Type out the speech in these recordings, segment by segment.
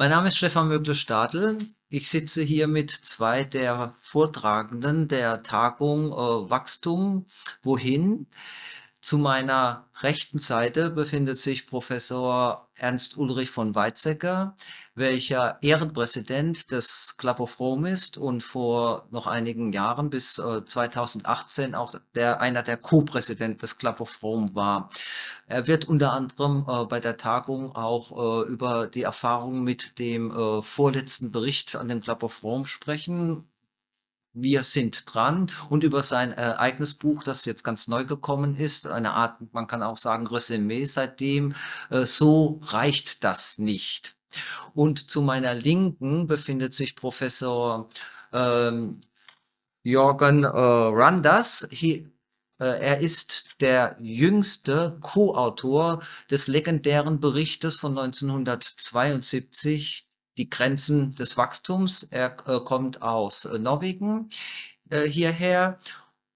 Mein Name ist Stephan Mögle-Stadel. Ich sitze hier mit zwei der Vortragenden der Tagung Wachstum, wohin? Zu meiner rechten Seite befindet sich Professor Ernst Ulrich von Weizsäcker, welcher Ehrenpräsident des Club of Rome ist und vor noch einigen Jahren bis 2018 auch einer der Co-Präsidenten des Club of Rome war. Er wird unter anderem bei der Tagung auch über die Erfahrungen mit dem vorletzten Bericht an den Club of Rome sprechen. Wir sind dran und über sein eigenes Buch, das jetzt ganz neu gekommen ist, eine Art, man kann auch sagen, Resümee seitdem, so reicht das nicht. Und zu meiner Linken befindet sich Professor ähm, Jorgen Randers. Er ist der jüngste Co-Autor des legendären Berichtes von 1972, Die Grenzen des Wachstums. Er kommt aus Norwegen hierher.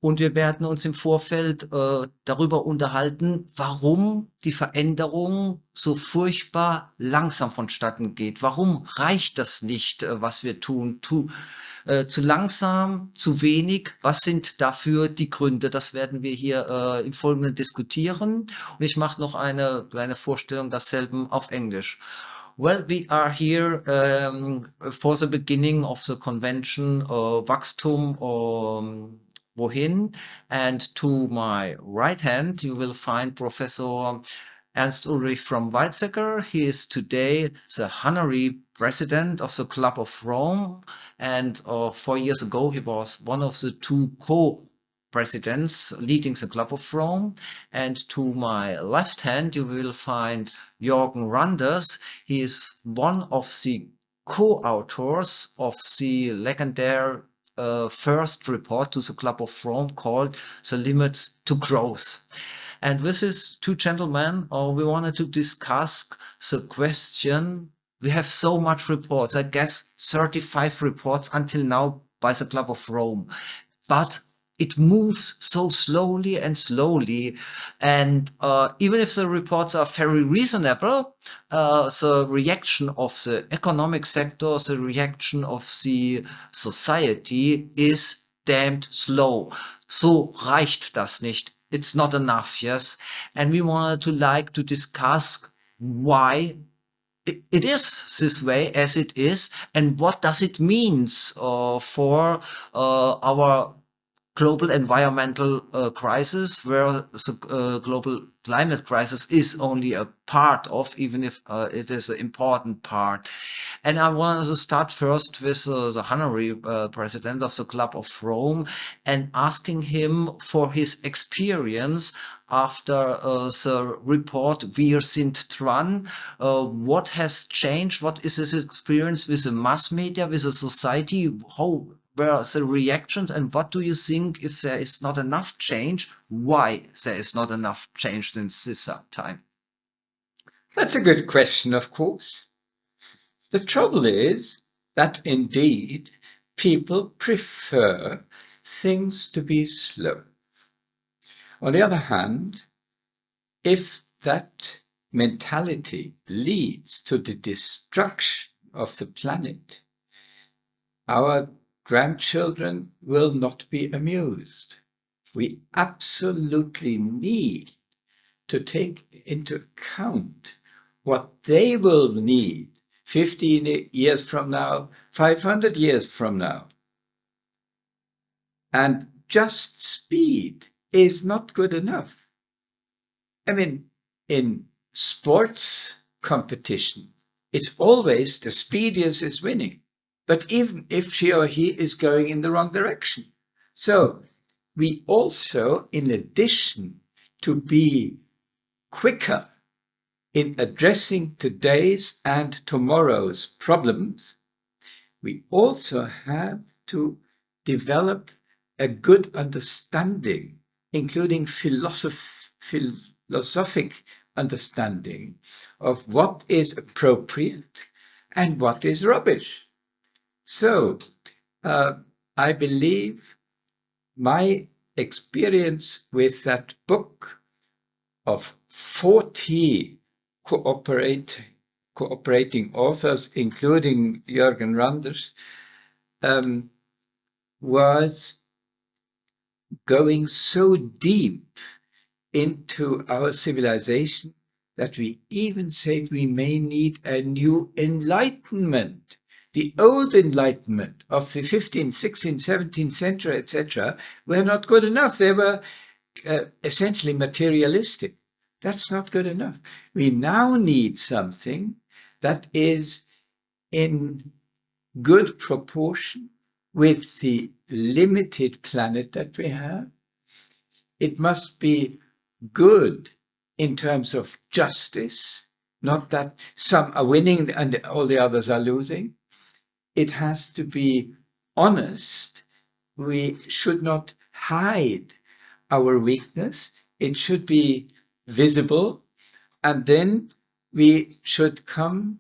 Und wir werden uns im Vorfeld darüber unterhalten, warum die Veränderung so furchtbar langsam vonstatten geht. Warum reicht das nicht, was wir tun? Zu langsam, zu wenig? Was sind dafür die Gründe? Das werden wir hier im Folgenden diskutieren. Und ich mache noch eine kleine Vorstellung desselben auf Englisch. Well, we are here for the beginning of the convention Wachstum wohin, and to my right hand you will find Professor Ernst Ulrich from Weizsäcker. He is today the honorary president of the Club of Rome, and 4 years ago he was one of the two co-presidents leading the Club of Rome. And to my left hand you will find Jorgen Randers. He is one of the co-authors of the legendary first report to the Club of Rome called The Limits to Growth. And with these two gentlemen, we wanted to discuss the question. We have so much reports, I guess 35 reports until now by the Club of Rome, but it moves so slowly and slowly. And even if the reports are very reasonable, the reaction of the economic sector, the reaction of the society is damned slow. So reicht das nicht. It's not enough, yes? And we wanted to discuss why it is this way as it is, and what does it mean for our global environmental crisis, where the global climate crisis is only a part of, even if it is an important part. And I wanted to start first with the honorary president of the Club of Rome and asking him for his experience after the report Wir sind dran. What has changed? What is his experience with the mass media, with the society? How were the reactions, and what do you think if there is not enough change? Why there is not enough change since this time? That's a good question, of course. The trouble is that indeed people prefer things to be slow. On the other hand, if that mentality leads to the destruction of the planet, our grandchildren will not be amused. We absolutely need to take into account what they will need 15 years from now, 500 years from now. And just speed is not good enough. I mean, in sports competition, it's always the speediest is winning. But even if she or he is going in the wrong direction. So we also, in addition to be quicker in addressing today's and tomorrow's problems, we also have to develop a good understanding, including philosophic understanding of what is appropriate and what is rubbish. So I believe my experience with that book of 40 cooperating cooperating authors, including Jorgen Randers, was going so deep into our civilization that we even said we may need a new enlightenment. The old enlightenment of the 15th, 16th, 17th century, etc., were not good enough. They were essentially materialistic. That's not good enough. We now need something that is in good proportion with the limited planet that we have. It must be good in terms of justice, not that some are winning and all the others are losing. It has to be honest. We should not hide our weakness. It should be visible. And then we should come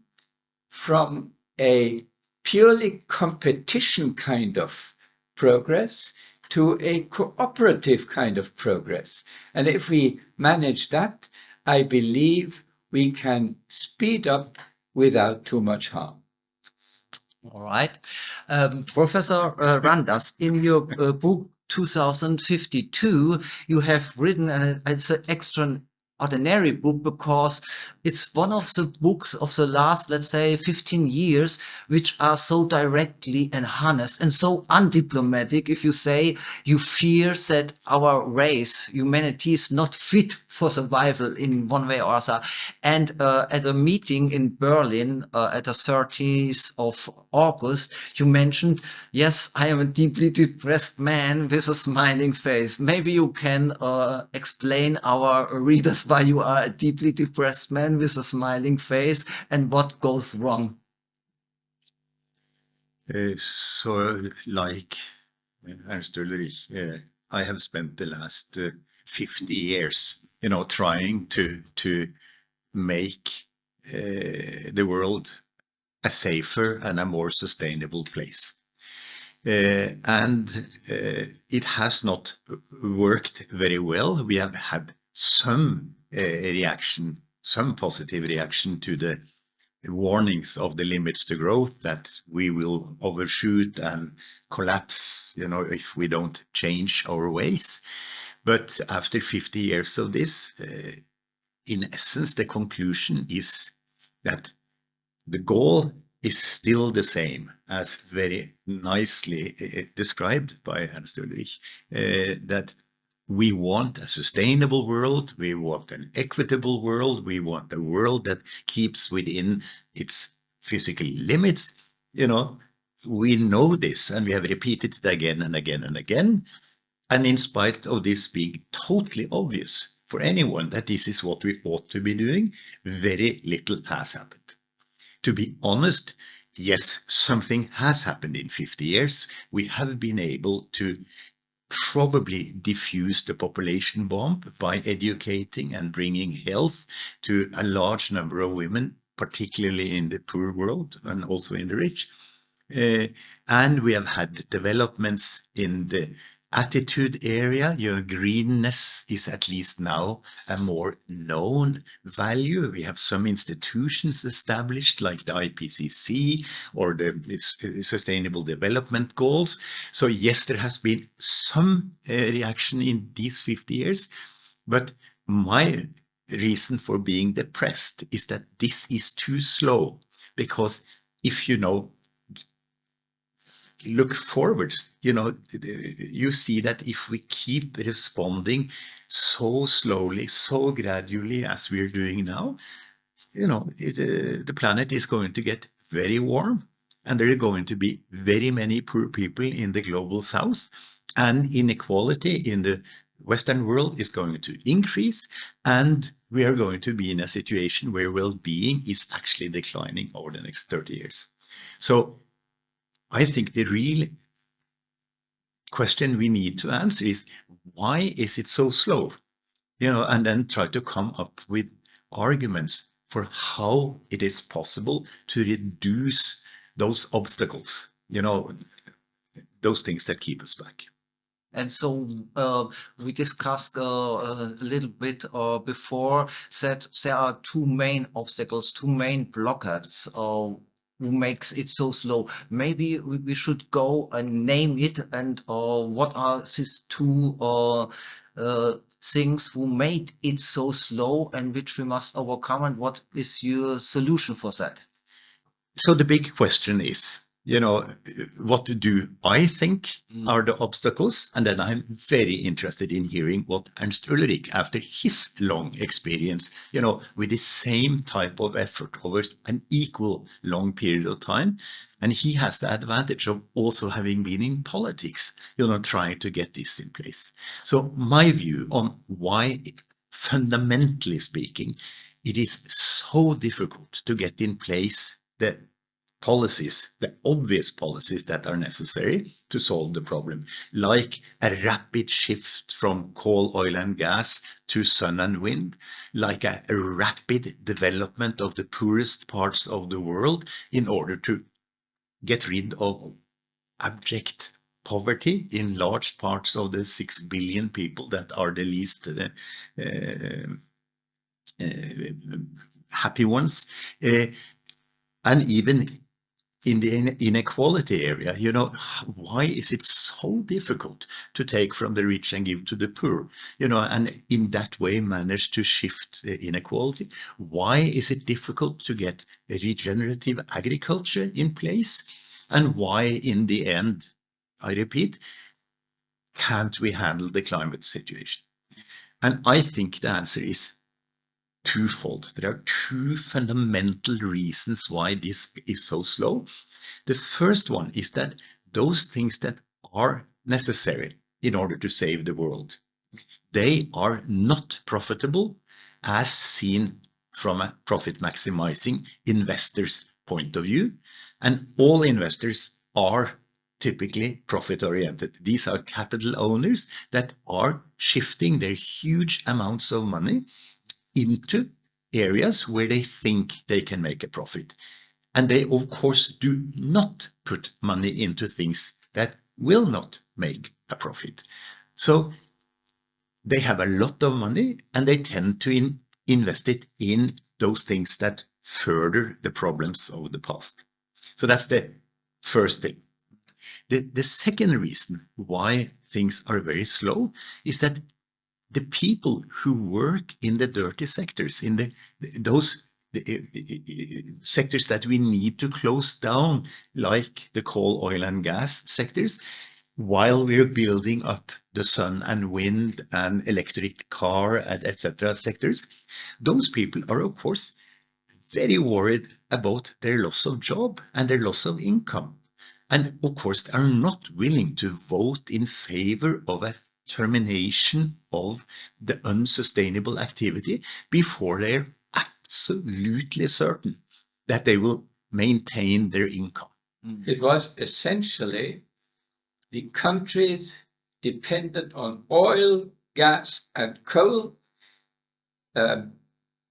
from a purely competition kind of progress to a cooperative kind of progress. And if we manage that, I believe we can speed up without too much harm. All right. Professor Randers, in your book 2052, you have written, and it's an extraordinary book because it's one of the books of the last, let's say, 15 years, which are so directly and honest and so undiplomatic. If you say you fear that our race, humanity, is not fit for survival in one way or other. And at a meeting in Berlin at the 30th of August, you mentioned, yes, I am a deeply depressed man with a smiling face. Maybe you can explain our readers why you are a deeply depressed man with a smiling face and what goes wrong. So, like Ernst Ulrich, I have spent the last 50 years, trying to make the world a safer and a more sustainable place. And it has not worked very well. We have had some reaction, some positive reaction to the warnings of the limits to growth that we will overshoot and collapse, if we don't change our ways. But after 50 years of this, in essence, the conclusion is that the goal is still the same, as very nicely described by Ernst Ulrich, that we want a sustainable world, we want an equitable world, we want a world that keeps within its physical limits. We know this, and we have repeated it again and again and again. And in spite of this being totally obvious for anyone that this is what we ought to be doing, very little has happened. To be honest, yes, something has happened in 50 years. We have been able to probably diffuse the population bomb by educating and bringing health to a large number of women, particularly in the poor world and also in the rich. And we have had developments in the attitude area. Greenness is at least now a more known value. We have some institutions established like the IPCC or the Sustainable Development Goals. So yes, there has been some reaction in these 50 years, but my reason for being depressed is that this is too slow, because if look forwards, you see that if we keep responding so slowly, so gradually as we're doing now, the planet is going to get very warm, and there are going to be very many poor people in the global south, and inequality in the Western world is going to increase, and we are going to be in a situation where well-being is actually declining over the next 30 years. So I think the real question we need to answer is, why is it so slow? And then try to come up with arguments for how it is possible to reduce those obstacles, those things that keep us back. And so we discussed a little bit before that there are two main obstacles, two main blockades who makes it so slow. Maybe we should go and name it, and what are these two things who made it so slow and which we must overcome, and what is your solution for that? So the big question is, what do I think are the obstacles? And then I'm very interested in hearing what Ernst Ulrich, after his long experience, with the same type of effort over an equal long period of time. And he has the advantage of also having been in politics, trying to get this in place. So my view on why, fundamentally speaking, it is so difficult to get in place the policies, the obvious policies that are necessary to solve the problem, like a rapid shift from coal, oil and gas to sun and wind, like a rapid development of the poorest parts of the world in order to get rid of abject poverty in large parts of the 6 billion people that are the least happy ones, and even in the inequality area, why is it so difficult to take from the rich and give to the poor, and in that way manage to shift the inequality? Why is it difficult to get regenerative agriculture in place? And why, in the end, I repeat, can't we handle the climate situation? And I think the answer is twofold. There are two fundamental reasons why this is so slow. The first one is that those things that are necessary in order to save the world, they are not profitable as seen from a profit maximizing investor's point of view. And all investors are typically profit oriented. These are capital owners that are shifting their huge amounts of money into areas where they think they can make a profit. And they, of course, do not put money into things that will not make a profit. So they have a lot of money and they tend to invest it in those things that further the problems of the past. So that's the first thing. The second reason why things are very slow is that the people who work in the dirty sectors, in those sectors that we need to close down, like the coal, oil and gas sectors, while we're building up the sun and wind and electric car and etc. sectors, those people are, of course, very worried about their loss of job and their loss of income. And of course, are not willing to vote in favor of a termination of the unsustainable activity before they're absolutely certain that they will maintain their income. It was essentially the countries dependent on oil, gas, and coal,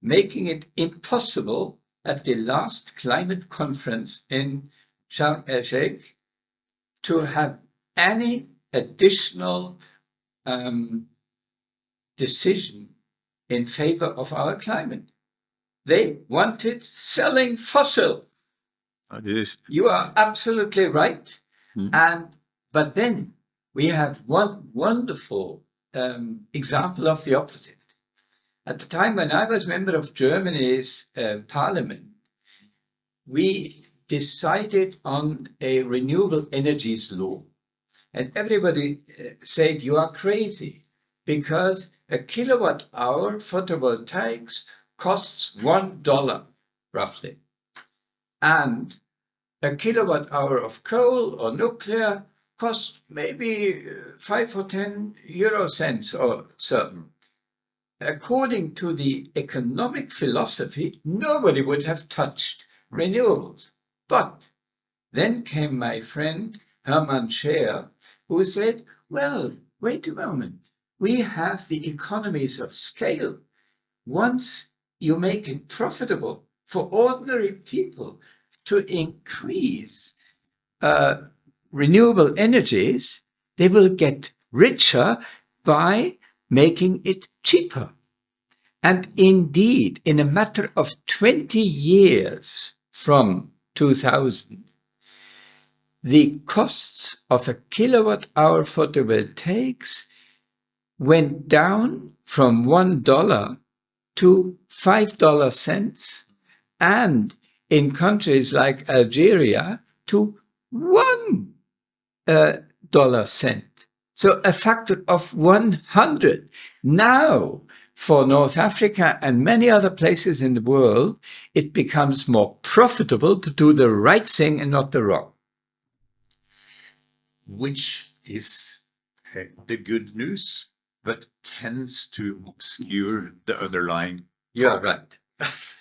making it impossible at the last climate conference in Sharm el-Sheikh to have any additional decision in favor of our climate. They wanted selling fossil. You are absolutely right. But then we have one wonderful example of the opposite. At the time when I was member of Germany's parliament, we decided on a renewable energies law. And everybody said, you are crazy, because a kilowatt hour photovoltaics costs $1, roughly. And a kilowatt hour of coal or nuclear costs maybe 5 or 10 euro cents or so. According to the economic philosophy, nobody would have touched renewables. But then came my friend Hermann Scheer, who said, well, wait a moment. We have the economies of scale. Once you make it profitable for ordinary people to increase renewable energies, they will get richer by making it cheaper. And indeed, in a matter of 20 years from 2000, the costs of a kilowatt-hour photovoltaics went down from $1 to $5 and in countries like Algeria to $1. So a factor of 100. Now, for North Africa and many other places in the world, it becomes more profitable to do the right thing and not the wrong. Which is the good news, but tends to obscure the underlying. You're right.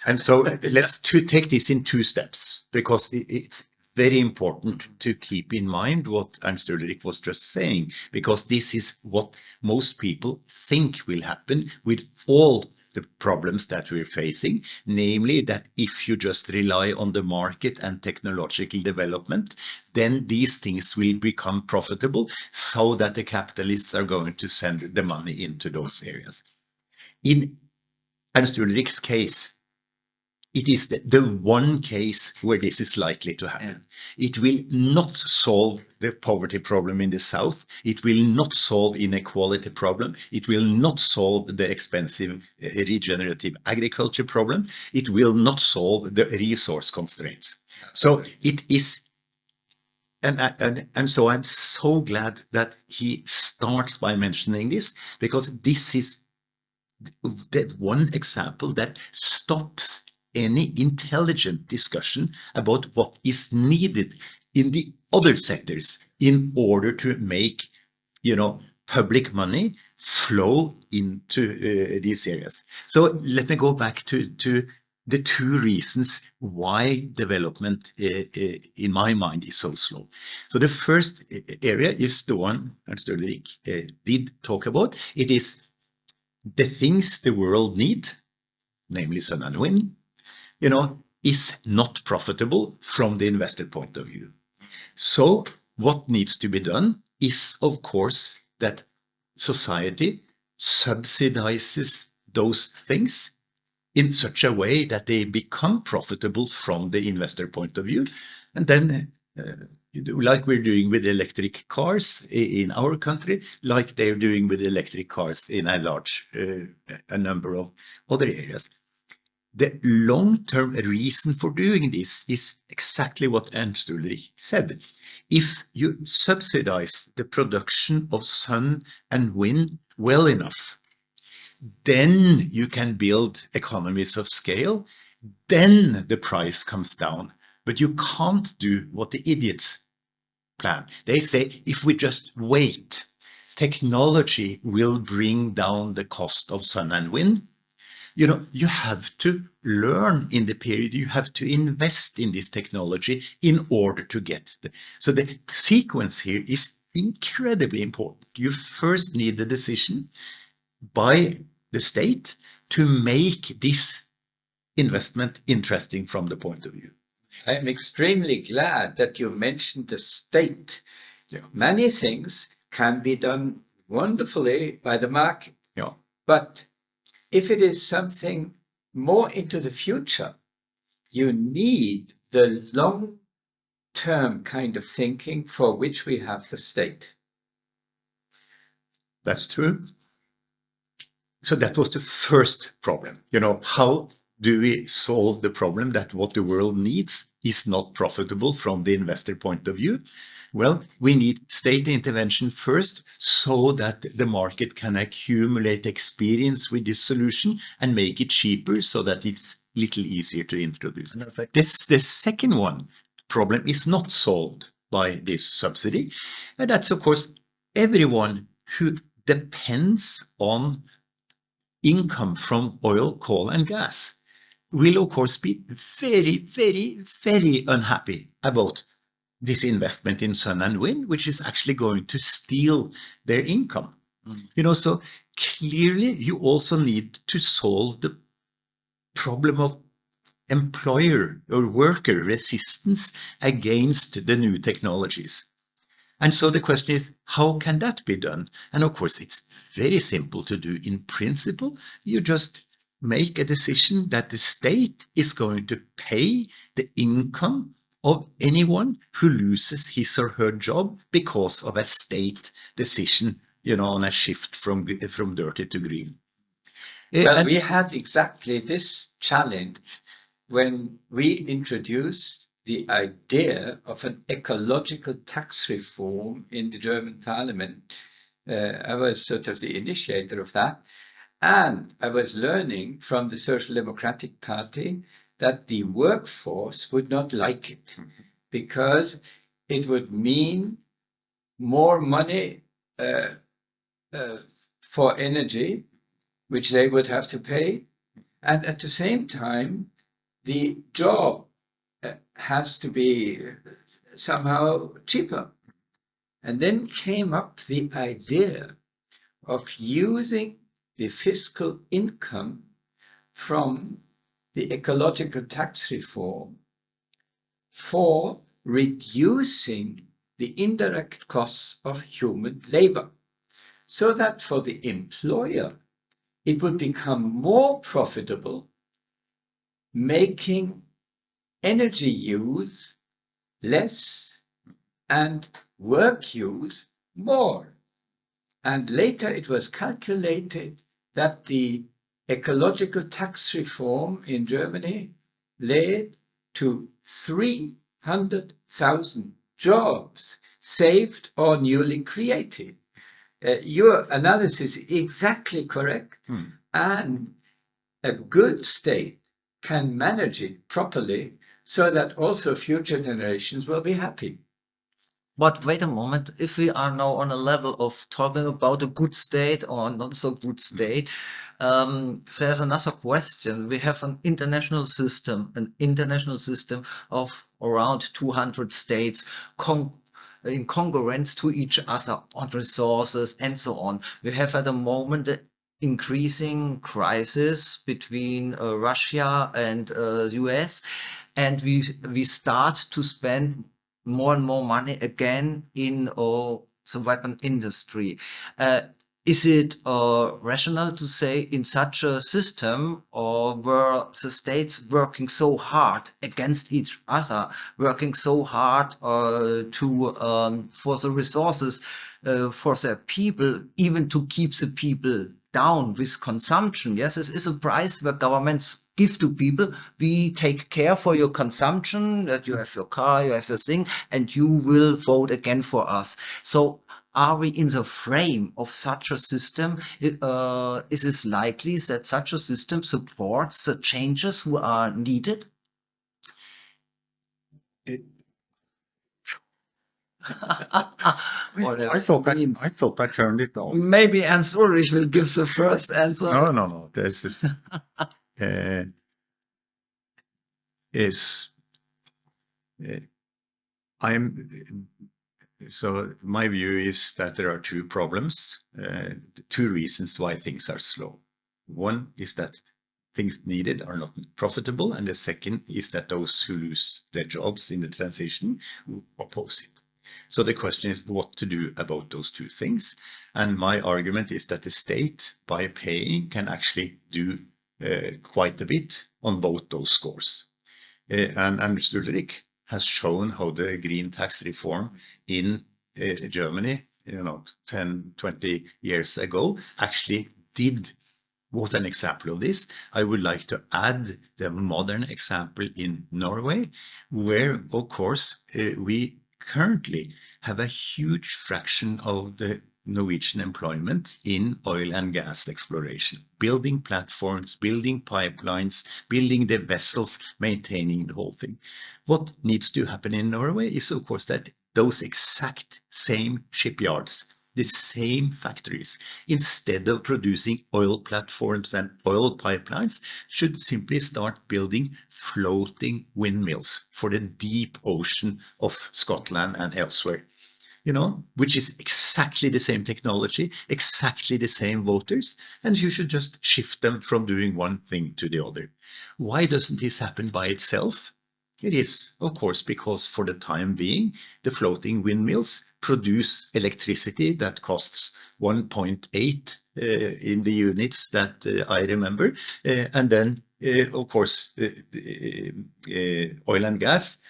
And so let's take this in two steps, because it's very important to keep in mind what Ernst Ulrich was just saying, because this is what most people think will happen with all the problems that we're facing, namely that if you just rely on the market and technological development, then these things will become profitable so that the capitalists are going to send the money into those areas. In Ernst Ulrich's case, it is the one case where this is likely to happen. Yeah. It will not solve the poverty problem in the South. It will not solve inequality problem. It will not solve the expensive regenerative agriculture problem. It will not solve the resource constraints. So it is, and so I'm so glad that he starts by mentioning this, because this is the one example that stops any intelligent discussion about what is needed in the other sectors in order to make, public money flow into these areas. So let me go back to the two reasons why development, in my mind, is so slow. So the first area is the one Ernst Ulrich did talk about. It is the things the world need, namely sun and wind, is not profitable from the investor point of view. So what needs to be done is, of course, that society subsidizes those things in such a way that they become profitable from the investor point of view. And then, like we're doing with electric cars in our country, like they're doing with electric cars in a number of other areas. The long-term reason for doing this is exactly what Ernst Ulrich said. If you subsidize the production of sun and wind well enough, then you can build economies of scale, then the price comes down. But you can't do what the idiots plan. They say, if we just wait, technology will bring down the cost of sun and wind. You have to learn in the period, you have to invest in this technology in order to get so the sequence here is incredibly important. You first need the decision by the state to make this investment interesting from the point of view. I'm extremely glad that you mentioned the state. Yeah. Many things can be done wonderfully by the market. Yeah. But if it is something more into the future, you need the long-term kind of thinking for which we have the state. That's true. So that was the first problem. How do we solve the problem that what the world needs is not profitable from the investor point of view? Well, we need state intervention first so that the market can accumulate experience with this solution and make it cheaper so that it's a little easier to introduce. The second one problem is not solved by this subsidy. And that's, of course, everyone who depends on income from oil, coal, and gas will, of course, be very, very, very unhappy about this investment in sun and wind, which is actually going to steal their income. So clearly you also need to solve the problem of employer or worker resistance against the new technologies. And so the question is, how can that be done? And of course, it's very simple to do in principle. You just make a decision that the state is going to pay the income of anyone who loses his or her job because of a state decision, on a shift from dirty to green. Well, we had exactly this challenge when we introduced the idea of an ecological tax reform in the German parliament. I was sort of the initiator of that. And I was learning from the Social Democratic Party that the workforce would not like it because it would mean more money for energy, which they would have to pay. And at the same time, the job has to be somehow cheaper. And then came up the idea of using the fiscal income from the ecological tax reform for reducing the indirect costs of human labor, so that for the employer, it would become more profitable making energy use less and work use more. And later it was calculated that the ecological tax reform in Germany led to 300,000 jobs saved or newly created. Your analysis is exactly correct. And a good state can manage it properly so that also future generations will be happy. But wait a moment, if we are now on a level of talking about a good state or not so good state, there's another question. We have an international system of around 200 states in congruence to each other on resources and so on. We have at the moment the increasing crisis between Russia and US, and we start to spend more and more money again in the weapon industry. Is it rational to say in such a system, or were the states working so hard against each other, working so hard for the resources for their people, even to keep the people down with consumption? Yes, this is a price where governments give to people. We take care for your consumption, that you have your car, you have your thing, and you will vote again for us. So are we in the frame of such a system? Is it likely that such a system supports the changes who are needed? I thought I turned it on. Maybe Ernst Ulrich will give the first answer. No. This so my view is that there are two problems, two reasons why things are slow. One is that things needed are not profitable, and the second is that those who lose their jobs in the transition oppose it. So the question is what to do about those two things. And my argument is that the state, by paying, can actually do quite a bit on both those scores. And Ernst Ulrich has shown how the green tax reform in Germany, 10, 20 years ago, actually was an example of this. I would like to add the modern example in Norway, where, of course, we currently have a huge fraction of the Norwegian employment in oil and gas exploration, building platforms, building pipelines, building the vessels, maintaining the whole thing. What needs to happen in Norway is, of course, that those exact same shipyards, the same factories, instead of producing oil platforms and oil pipelines, should simply start building floating windmills for the deep ocean of Scotland and elsewhere. Which is exactly the same technology, exactly the same voters, and you should just shift them from doing one thing to the other. Why doesn't this happen by itself? It is, of course, because for the time being, the floating windmills produce electricity that costs 1.8 in the units that I remember. And then, of course, oil and gas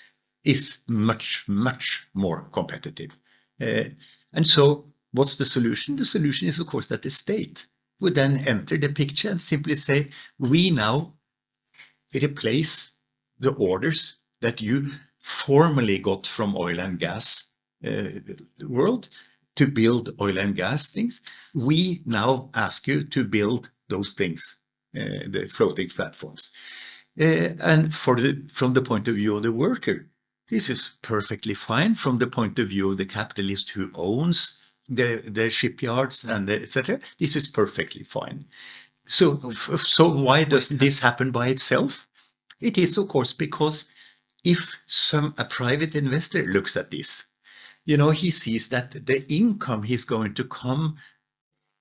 is much, much more competitive. And so what's the solution? The solution is, of course, that the state would then enter the picture and simply say, we now replace the orders that you formerly got from oil and gas world to build oil and gas things. We now ask you to build those things, the floating platforms. And from the point of view of the worker, this is perfectly fine. From the point of view of the capitalist who owns the shipyards and etc., this is perfectly fine. So why doesn't this happen by itself? It is, of course, because if a private investor looks at this, he sees that the income he's going to come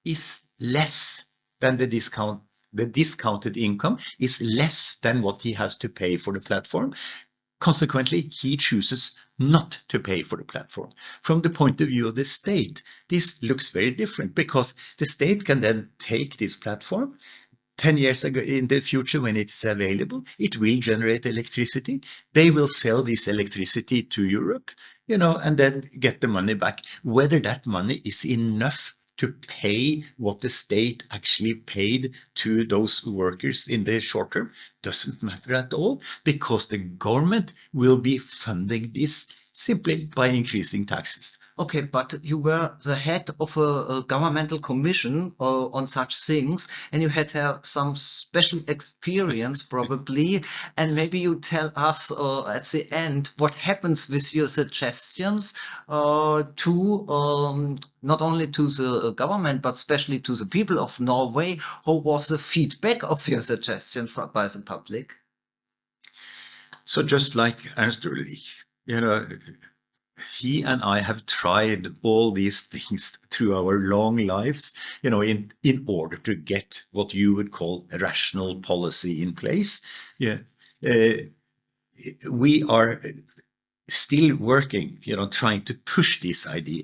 is less than the discount. The discounted income is less than what he has to pay for the platform. Consequently, he chooses not to pay for the platform. From the point of view of the state, this looks very different, because the state can then take this platform 10 years ago in the future when it's available. It will generate electricity. They will sell this electricity to Europe, and then get the money back. Whether that money is enough to pay what the state actually paid to those workers in the short term doesn't matter at all, because the government will be funding this simply by increasing taxes. Okay, but you were the head of a governmental commission on such things, and you had some special experience probably, and maybe you tell us at the end what happens with your suggestions to not only to the government, but especially to the people of Norway. How was the feedback of your suggestion by the public? So just like Ernst Ulrich, he and I have tried all these things through our long lives, in order to get what you would call a rational policy in place. We are still working, trying to push this idea.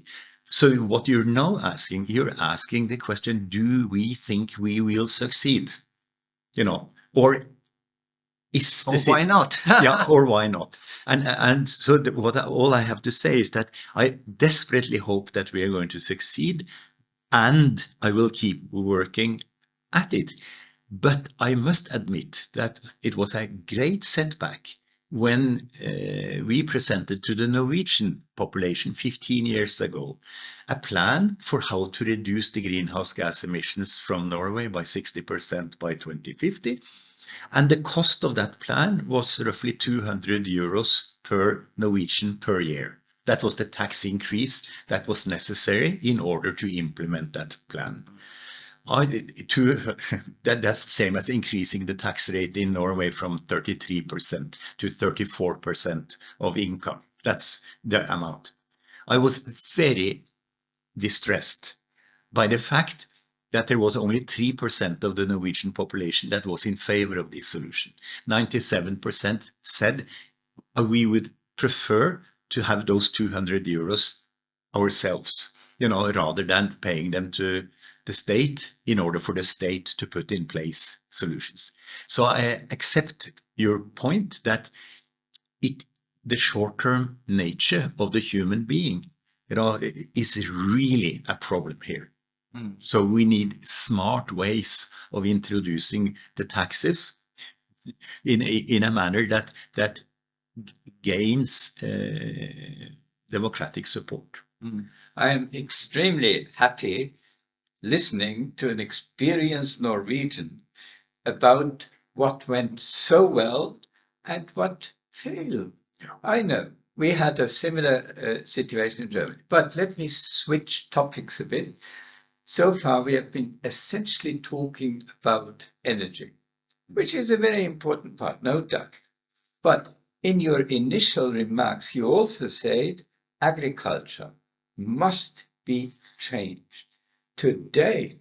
So what you're now asking, the question, do we think we will succeed? Or why not? Yeah, or why not? And so all I have to say is that I desperately hope that we are going to succeed, and I will keep working at it. But I must admit that it was a great setback when we presented to the Norwegian population 15 years ago a plan for how to reduce the greenhouse gas emissions from Norway by 60% by 2050. And the cost of that plan was roughly 200 euros per Norwegian per year. That was the tax increase that was necessary in order to implement that plan. That's the same as increasing the tax rate in Norway from 33% to 34% of income. That's the amount. I was very distressed by the fact that there was only 3% of the Norwegian population that was in favor of this solution. 97% said we would prefer to have those 200 euros ourselves, rather than paying them to the state in order for the state to put in place solutions. So I accept your point that the short-term nature of the human being, is really a problem here. So we need smart ways of introducing the taxes in a manner that gains democratic support. I am extremely happy listening to an experienced Norwegian about what went so well and what failed. Yeah. I know we had a similar situation in Germany, but let me switch topics a bit. So far, we have been essentially talking about energy, which is a very important part, no doubt. But in your initial remarks, you also said agriculture must be changed. Today,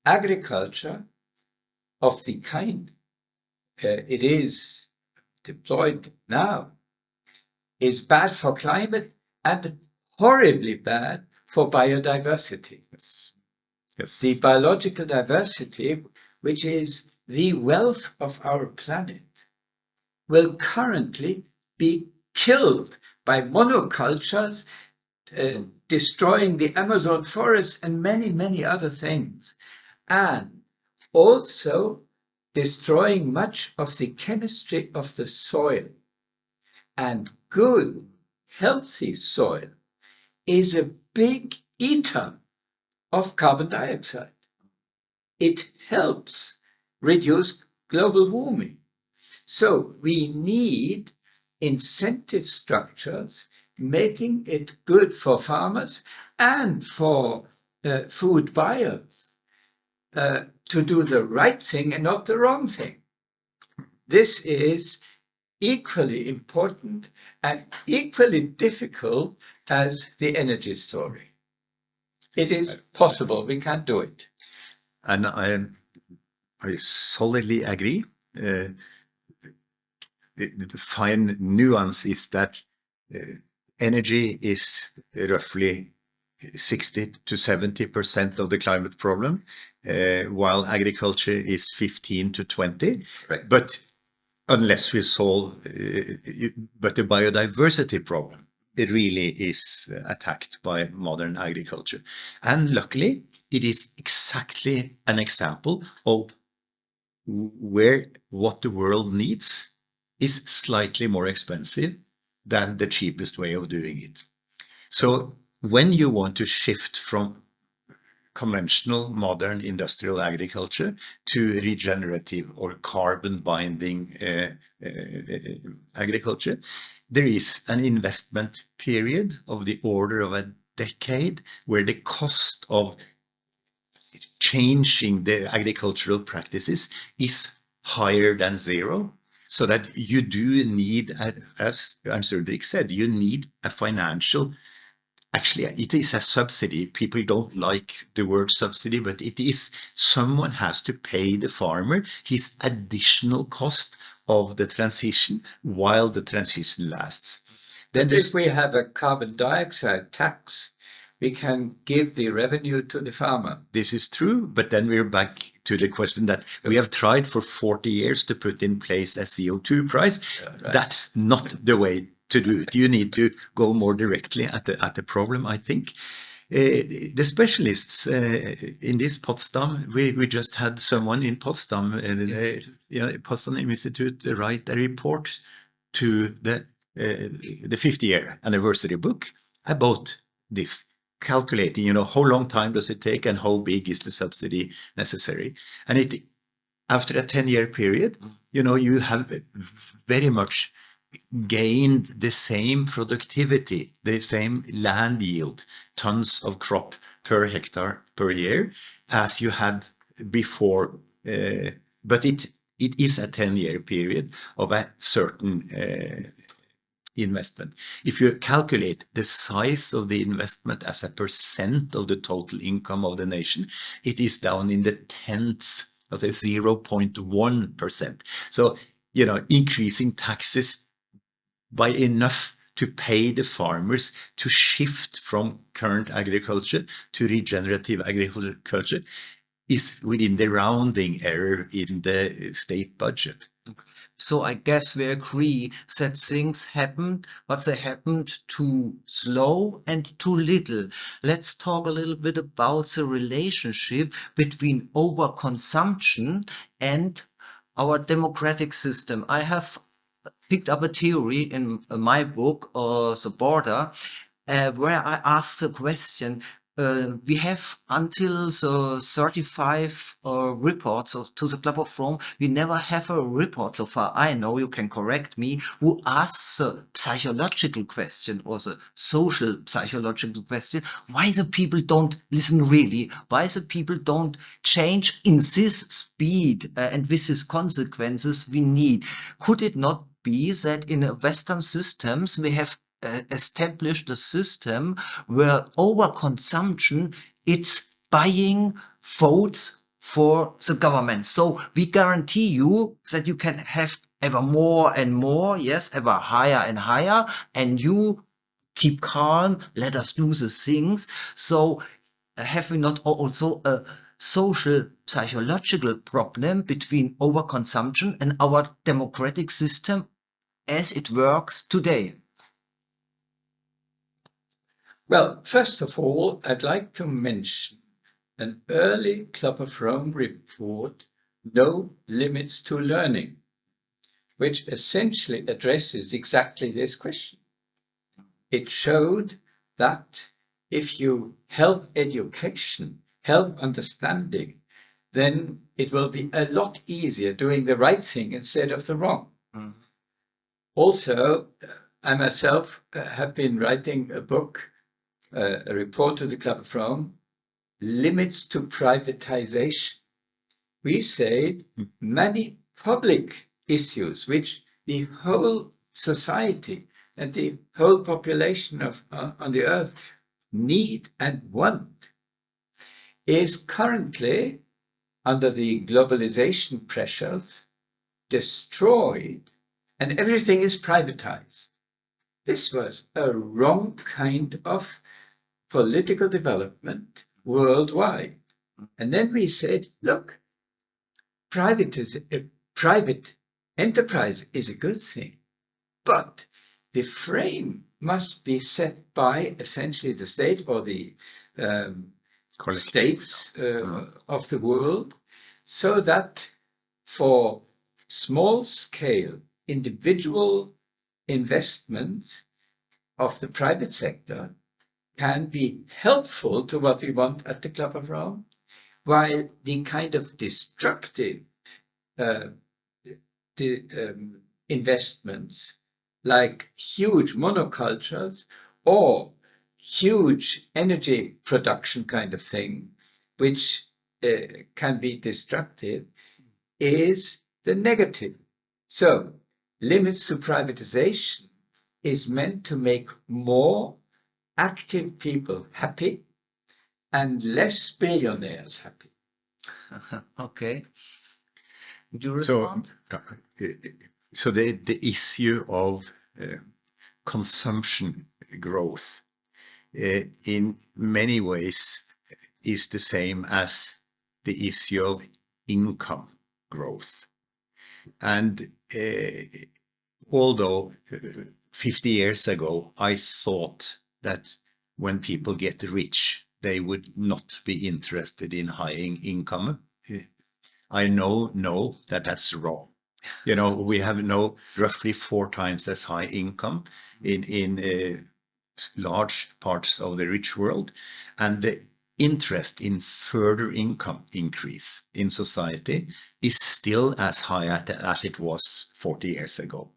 agriculture of the kind it is deployed now is bad for climate and horribly bad for biodiversity. Yes. Yes. The biological diversity, which is the wealth of our planet, will currently be killed by monocultures, destroying the Amazon forest and many, many other things, and also destroying much of the chemistry of the soil. And good, healthy soil is a big eater of carbon dioxide. It helps reduce global warming. So we need incentive structures making it good for farmers and for food buyers to do the right thing and not the wrong thing. This is equally important and equally difficult as the energy story. It is possible. We can do it. And I solidly agree. The fine nuance is that energy is roughly 60 to 70% of the climate problem, while agriculture is 15 to 20. Right. But unless we solve, but the biodiversity problem, it really is attacked by modern agriculture. And luckily, it is exactly an example of where what the world needs is slightly more expensive than the cheapest way of doing it. So when you want to shift from conventional modern industrial agriculture to regenerative or carbon binding agriculture, there is an investment period of the order of a decade where the cost of changing the agricultural practices is higher than zero. So that you do need, as Ernst said, you need a financial. Actually, it is a subsidy. People don't like the word subsidy, but it is. Someone has to pay the farmer his additional cost of the transition while the transition lasts. Then if we have a carbon dioxide tax, we can give the revenue to the farmer. This is true, but then we're back to the question that we have tried for 40 years to put in place a CO2 price. Right. That's not the way to do it. You need to go more directly at the problem, I think. The specialists in this Potsdam, we just had someone in Potsdam, Potsdam Institute, write a report to the 50-year anniversary book about this, calculating, how long time does it take and how big is the subsidy necessary. And it, after a 10-year period, you have very much gained the same productivity, the same land yield, tons of crop per hectare per year as you had before. But it is a 10-year period of a certain investment. If you calculate the size of the investment as a percent of the total income of the nation, it is down in the tenths, as a 0.1%. So, increasing taxes by enough to pay the farmers to shift from current agriculture to regenerative agriculture is within the rounding error in the state budget. So I guess we agree that things happened, but they happened too slow and too little. Let's talk a little bit about the relationship between overconsumption and our democratic system. I have picked up a theory in my book, The Border, where I asked the question, we have until the 35 reports to the Club of Rome, we never have a report so far, I know, you can correct me, who asks the psychological question or the social psychological question, why the people don't listen really, why the people don't change in this speed and with these consequences we need. Could it not be that in Western systems we have established a system where overconsumption, it's buying votes for the government. So we guarantee you that you can have ever more and more, yes, ever higher and higher, and you keep calm, let us do the things. So have we not also a social psychological problem between overconsumption and our democratic system as it works today? Well, first of all, I'd like to mention an early Club of Rome report, No Limits to Learning, which essentially addresses exactly this question. It showed that if you help education, help understanding, then it will be a lot easier doing the right thing instead of the wrong. Mm. Also, I myself have been writing a book, a report to the Club of Rome, Limits to Privatization. We say many public issues which the whole society and the whole population of on the earth need and want is currently, under the globalization pressures, destroyed, and everything is privatized. This was a wrong kind of political development worldwide. And then we said, look, private enterprise is a good thing, but the frame must be set by essentially the state or the states of the world, so that for small scale individual investments of the private sector can be helpful to what we want at the Club of Rome, while the kind of destructive investments like huge monocultures or huge energy production kind of thing, which can be destructive, is the negative. So limits to privatization is meant to make more active people happy and less billionaires happy. Okay. Do you respond? So the issue of consumption growth in many ways is the same as the issue of income growth. And although 50 years ago, I thought that when people get rich, they would not be interested in high income. I know that that's wrong. You know, we have now roughly 4 times as high income in large parts of the rich world, and the interest in further income increase in society is still as high as it was 40 years ago.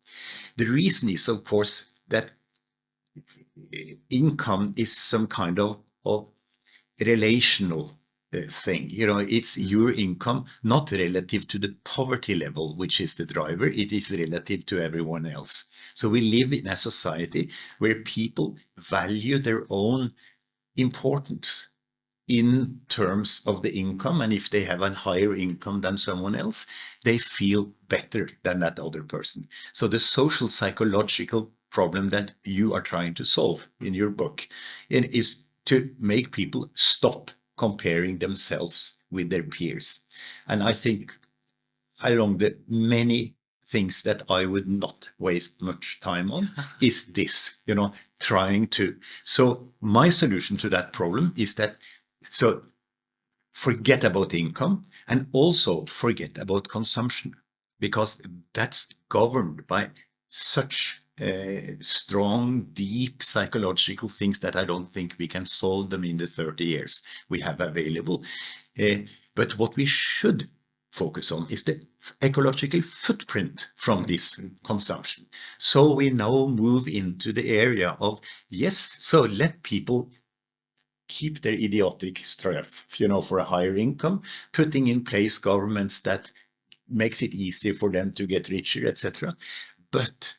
The reason is, of course, that income is some kind of relational thing. You know, it's your income, not relative to the poverty level, which is the driver. It is relative to everyone else. So we live in a society where people value their own importance in terms of the income. And if they have a higher income than someone else, they feel better than that other person. So the social psychological problem that you are trying to solve in your book is to make people stop comparing themselves with their peers. And I think along the many things that I would not waste much time on is this, you know, trying to. So my solution to that problem is that, so forget about income and also forget about consumption, because that's governed by such strong, deep psychological things that I don't think we can solve them in the 30 years we have available. But what we should focus on is the ecological footprint from this consumption. So we now move into the area of, yes, so let people keep their idiotic stuff, you know, for a higher income, putting in place governments that makes it easier for them to get richer, etc. But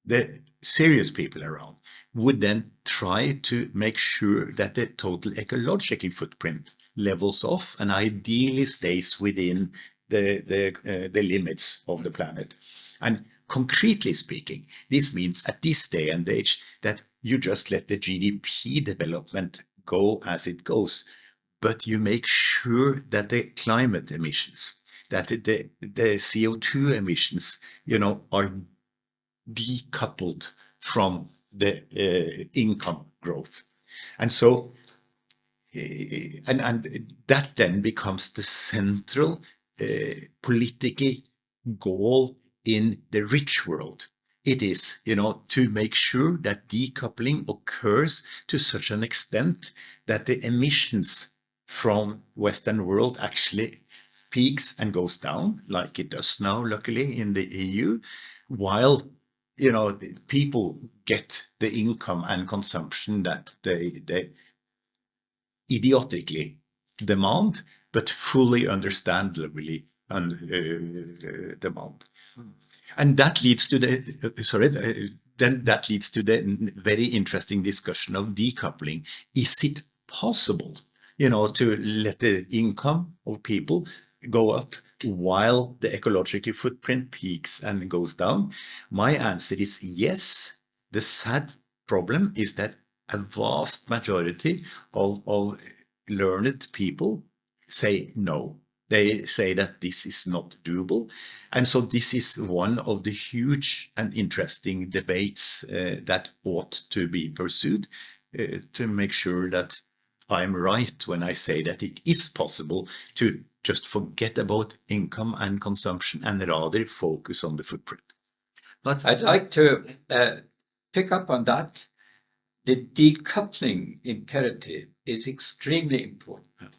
the serious people around would then try to make sure that the total ecological footprint levels off and ideally stays within the limits of the planet. And concretely speaking, this means at this day and age that you just let the GDP development go as it goes, but you make sure that the climate emissions, that the CO2 emissions, are decoupled from the income growth. And so, and that then becomes the central political goal in the rich world. It is, to make sure that decoupling occurs to such an extent that the emissions from Western world actually peaks and goes down, like it does now, luckily, in the EU, while people get the income and consumption that they idiotically demand, but fully understandably demand. And that leads to then that leads to the very interesting discussion of decoupling. Is it possible, to let the income of people go up while the ecological footprint peaks and goes down? My answer is yes. The sad problem is that a vast majority of learned people say no. They say that this is not doable. And so this is one of the huge and interesting debates that ought to be pursued to make sure that I'm right when I say that it is possible to just forget about income and consumption and rather focus on the footprint. But I'd like to pick up on that. The decoupling imperative is extremely important.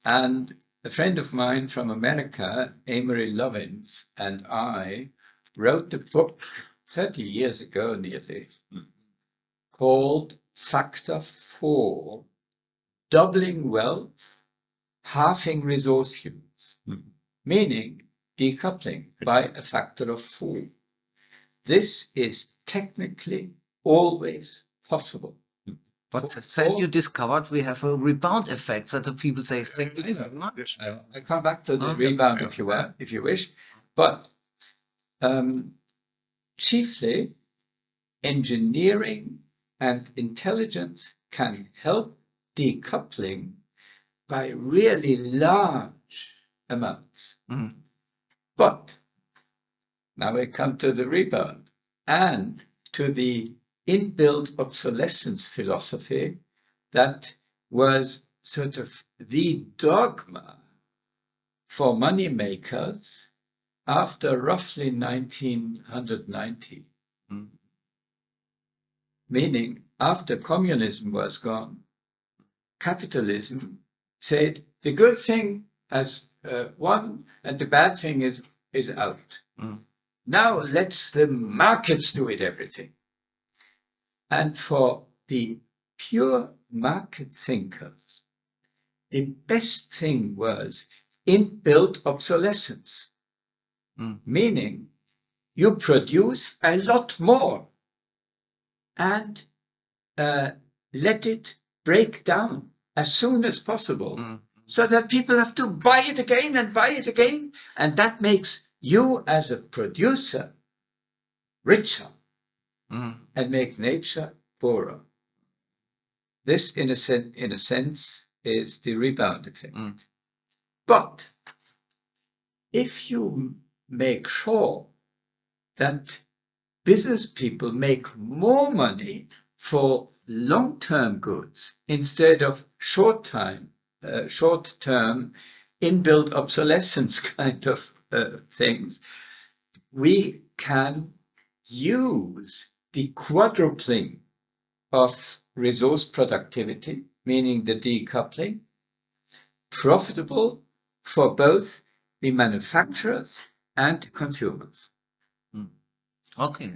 And a friend of mine from America, Amory Lovins, and I wrote a book 30 years ago nearly called Factor 4, Doubling Wealth, Halving Resource Use, meaning decoupling by a factor of 4. This is technically always possible. But then you discovered we have a rebound effect, so the people say, thank you very much. I come back to the rebound if you wish, but chiefly engineering and intelligence can help decoupling by really large amounts. But now we come to the rebound and to the inbuilt obsolescence philosophy that was sort of the dogma for money makers after roughly 1990. Meaning, after communism was gone, capitalism said the good thing has won and the bad thing is out. Now let's the markets do it everything. And for the pure market thinkers, the best thing was inbuilt obsolescence, meaning you produce a lot more and let it break down as soon as possible so that people have to buy it again and buy it again. And that makes you as a producer richer and make nature poorer. This, in a sense, is the rebound effect. But if you make sure that business people make more money for long-term goods instead of short-term inbuilt obsolescence kind of things, we can use the quadrupling of resource productivity, meaning the decoupling, profitable for both the manufacturers and consumers. Okay.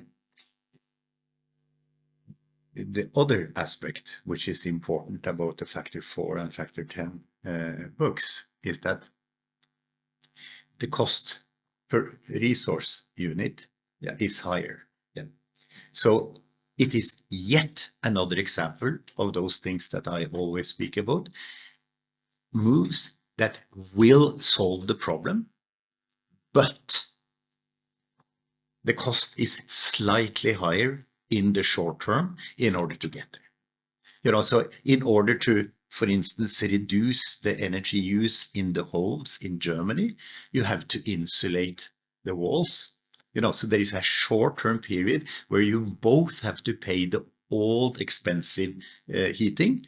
The other aspect, which is important about the Factor 4 and Factor 10 books, is that the cost per resource unit is higher. So it is yet another example of those things that I always speak about, moves that will solve the problem, but the cost is slightly higher in the short term in order to get there. You know, so in order to, for instance, reduce the energy use in the homes in Germany, you have to insulate the walls. You know, so there is a short-term period where you both have to pay the old expensive heating,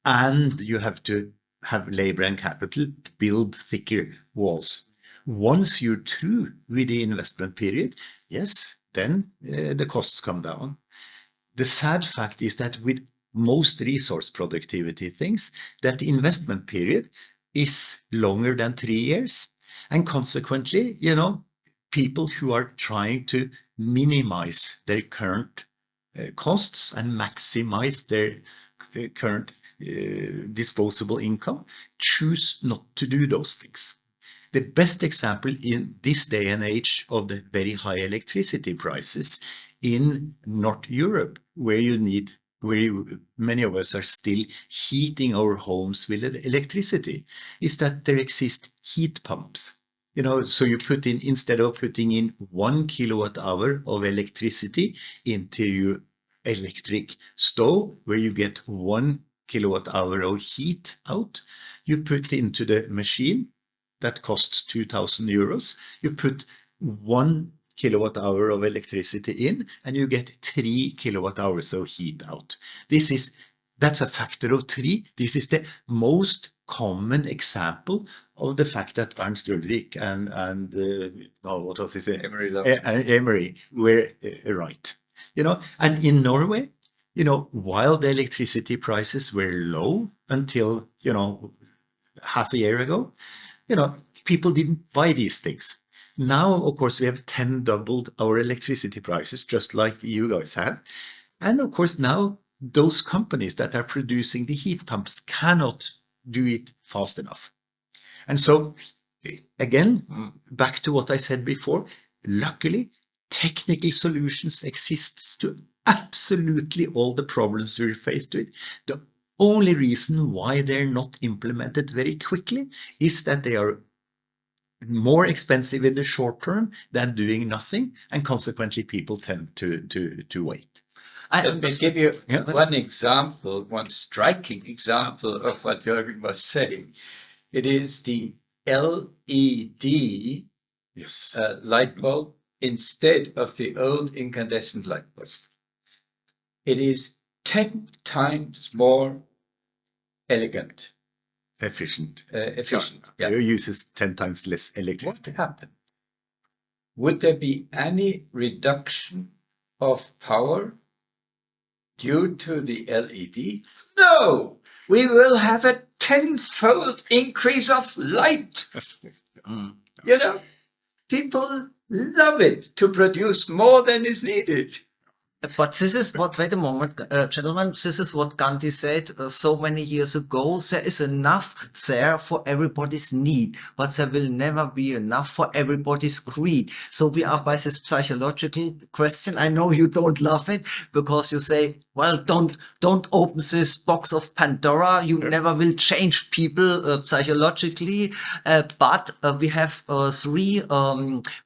and you have to have labor and capital to build thicker walls. Once you're through with the investment period, yes, then the costs come down. The sad fact is that with most resource productivity things, that the investment period is longer than 3 years. And consequently, you know, people who are trying to minimize their current costs and maximize their current disposable income choose not to do those things. The best example in this day and age of the very high electricity prices in North Europe, where many of us are still heating our homes with electricity, is that there exist heat pumps. You know, so you put in, instead of putting in 1 kilowatt hour of electricity into your electric stove, where you get 1 kilowatt hour of heat out, you put into the machine that costs 2,000 euros. You put 1 kilowatt hour of electricity in, and you get 3 kilowatt hours of heat out. That's a factor of 3. This is the most common example of the fact that Ernst, Ulrich, and what was his name? Emery were right. You know, and in Norway, you know, while the electricity prices were low until, you know, half a year ago, you know, people didn't buy these things. Now, of course, we have 10 doubled our electricity prices, just like you guys have. And of course, now those companies that are producing the heat pumps cannot do it fast enough. And so, again, back to what I said before, luckily, technical solutions exist to absolutely all the problems we're faced with. The only reason why they're not implemented very quickly is that they are more expensive in the short term than doing nothing, and consequently people tend to wait. Let me give you one example, one striking example of what Jorgen was saying. It is the LED light bulb instead of the old incandescent light bulb. It is 10 times more elegant. Efficient. Yeah. It uses 10 times less electricity. What happened? Would there be any reduction of power due to the LED? No! We will have a 10-fold increase of light. You know, people love it to produce more than is needed. But this is what, wait a moment, gentlemen, this is what Gandhi said so many years ago. There is enough there for everybody's need, but there will never be enough for everybody's greed. So we are by this psychological question. I know you don't love it because you say, well, don't open this box of Pandora. You never will change people psychologically. But we have 3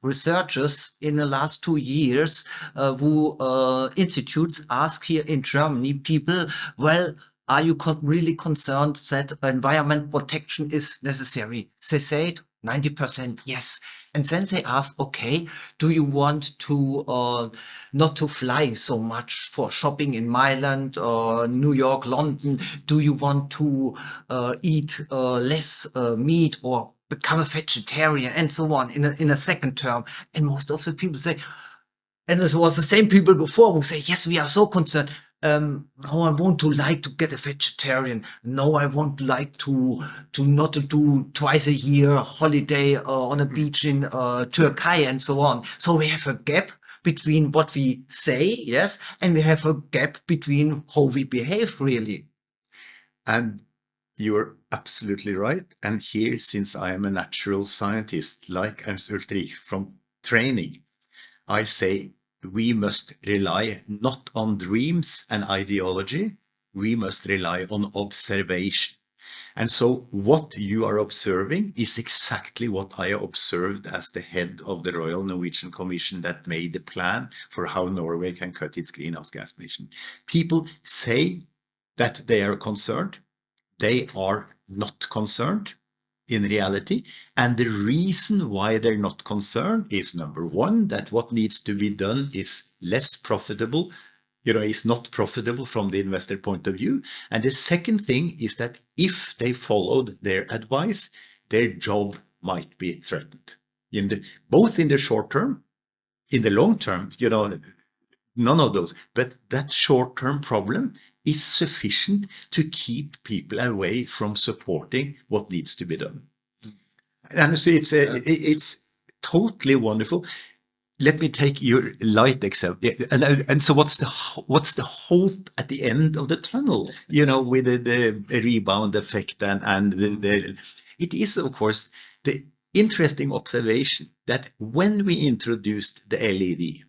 researchers in the last 2 years who institutes ask here in Germany people, well, are you really concerned that environment protection is necessary? They said 90% yes. And then they ask, okay, do you want to not to fly so much for shopping in Milan or New York, London? Do you want to eat less meat or become a vegetarian and so on in a second term? And most of the people say, and this was the same people before who say, yes, we are so concerned. No, I want to like to get a vegetarian. No, I want to like to not to do twice a year holiday on a beach in Turkey and so on. So we have a gap between what we say, yes, and we have a gap between how we behave really. And you're absolutely right. And here, since I am a natural scientist like Ernst Ulrich from training, I say we must rely not on dreams and ideology, we must rely on observation. And so what you are observing is exactly what I observed as the head of the Royal Norwegian Commission that made the plan for how Norway can cut its greenhouse gas emission. People say that they are concerned. They are not concerned in reality. And the reason why they're not concerned is, number one, that what needs to be done is less profitable, is not profitable from the investor point of view. And the second thing is that if they followed their advice, their job might be threatened. Both in the short term, in the long term, none of those. But that short-term problem is sufficient to keep people away from supporting what needs to be done. And you see, it's totally wonderful. Let me take your light example. And so what's the hope at the end of the tunnel? With the rebound effect and it is, of course, the interesting observation that when we introduced the LED,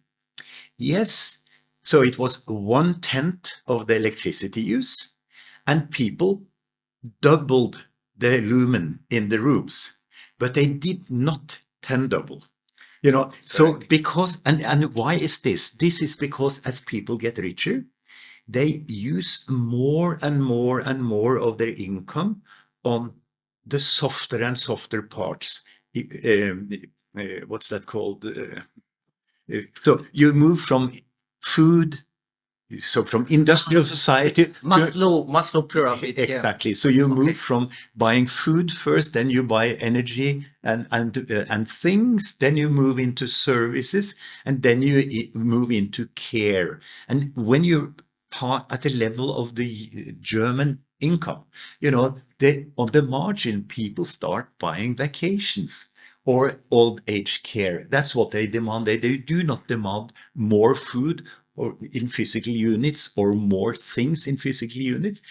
yes, so it was 1/10 of the electricity use, and people doubled the lumen in the rooms, but they did not 10 double. So because, and why is this? This is because as people get richer, they use more and more and more of their income on the softer and softer parts. What's that called? So you move from food, so from industrial society. Maslow pyramid. Exactly. So you move from buying food first, then you buy energy and things, then you move into services, and then you move into care. And when you're at the level of the German income, on the margin, people start buying vacations or old age care. That's what they demand. They do not demand more food or in physical units or more things in physical units.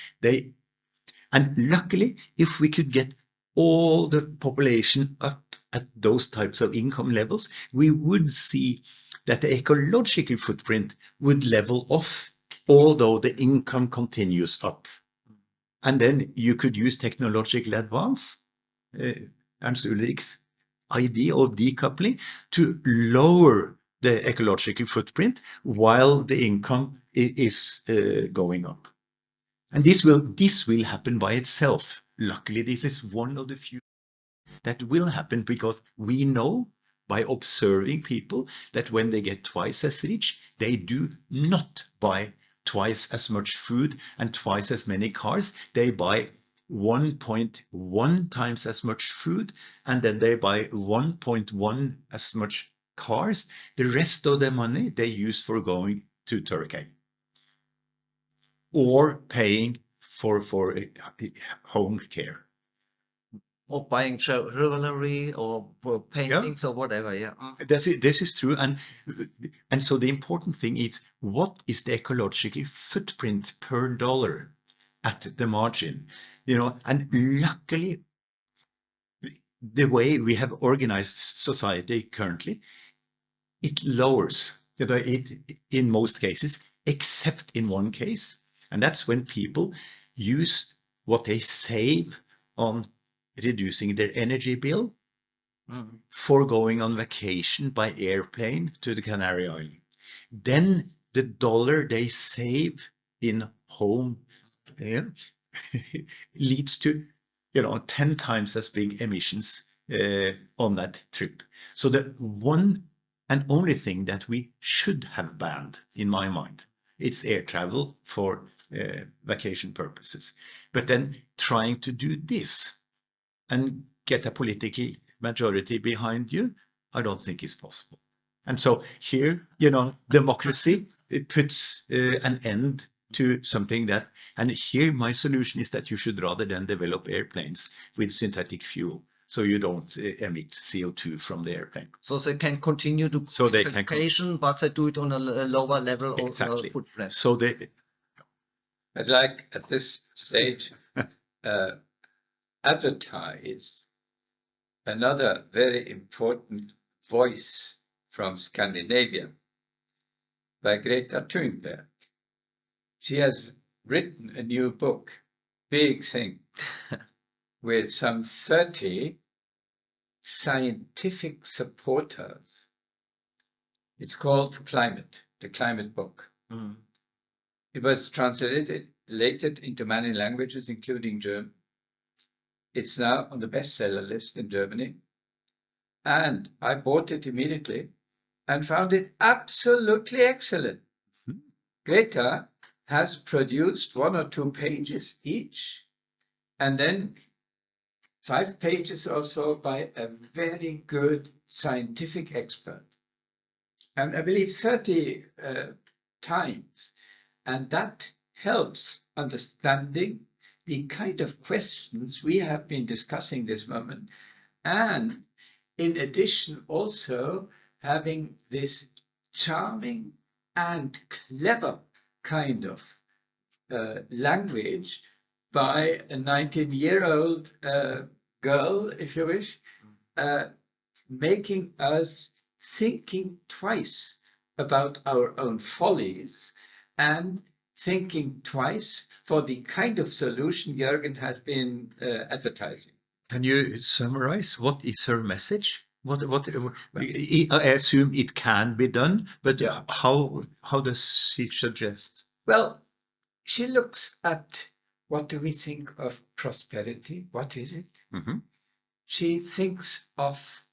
And luckily, if we could get all the population up at those types of income levels, we would see that the ecological footprint would level off, although the income continues up. And then you could use technological advance, Ernst Ulrich's idea of decoupling, to lower the ecological footprint while the income is going up. And this will happen by itself. Luckily, this is one of the few that will happen, because we know by observing people that when they get twice as rich, they do not buy twice as much food and twice as many cars. They buy 1.1 times as much food, and then they buy 1.1 as much cars. The rest of the money they use for going to Turkey or paying for home care. Or buying jewelry or paintings or whatever, This is true. And so the important thing is, what is the ecological footprint per dollar at the margin? And luckily, the way we have organized society currently, it lowers it in most cases, except in one case. And that's when people use what they save on reducing their energy bill for going on vacation by airplane to the Canary Islands. Then the dollar they save in home leads to 10 times as big emissions on that trip. So the one and only thing that we should have banned, in my mind, it's air travel for vacation purposes. But then trying to do this and get a political majority behind you, I don't think is possible. And so here, democracy, it puts an end to something that, and here my solution is that you should rather than develop airplanes with synthetic fuel, so you don't emit CO2 from the airplane. So they can continue to vacation, but they do it on a lower level of footprint. So they... I'd like at this stage advertise another very important voice from Scandinavia by Greta Thunberg. She has written a new book big thing with some 30 scientific supporters. It's called Climate, the Climate Book. Mm. It was translated into many languages, including German. It's now on the bestseller list in Germany. And I bought it immediately and found it absolutely excellent. Mhm. Greta has produced 1 or 2 pages each, and then 5 pages or so by a very good scientific expert. And I believe 30 times. And that helps understanding the kind of questions we have been discussing this moment. And in addition, also having this charming and clever kind of language by a 19-year-old girl, if you wish, making us thinking twice about our own follies and thinking twice for the kind of solution Jorgen has been advertising. Can you summarize what is her message? I assume it can be done, but Yeah. how does she suggest? Well, she looks at what do we think of prosperity? What is it? Mhm. She thinks of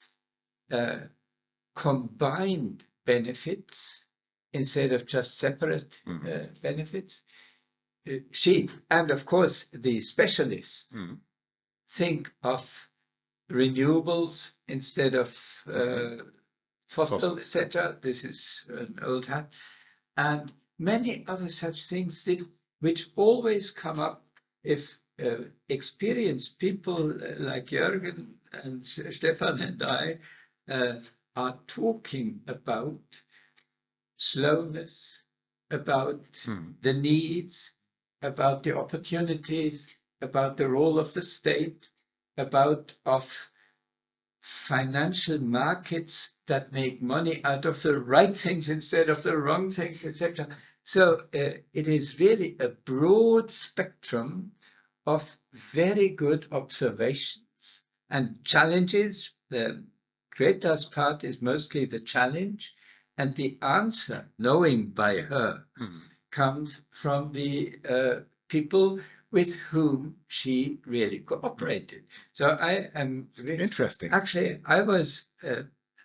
combined benefits instead of just separate benefits. She, and of course the specialists, think of renewables instead of fossil, etc. This is an old hat. And many other such things which always come up if experienced people like Jorgen and Stephan and I are talking about slowness, about the needs, about the opportunities, about the role of the state, about financial markets that make money out of the right things instead of the wrong things, etc. So it is really a broad spectrum of very good observations and challenges. The Greta's part is mostly the challenge, and the answer, knowing by her, comes from the people with whom she really cooperated. So I am Interesting. Actually, I was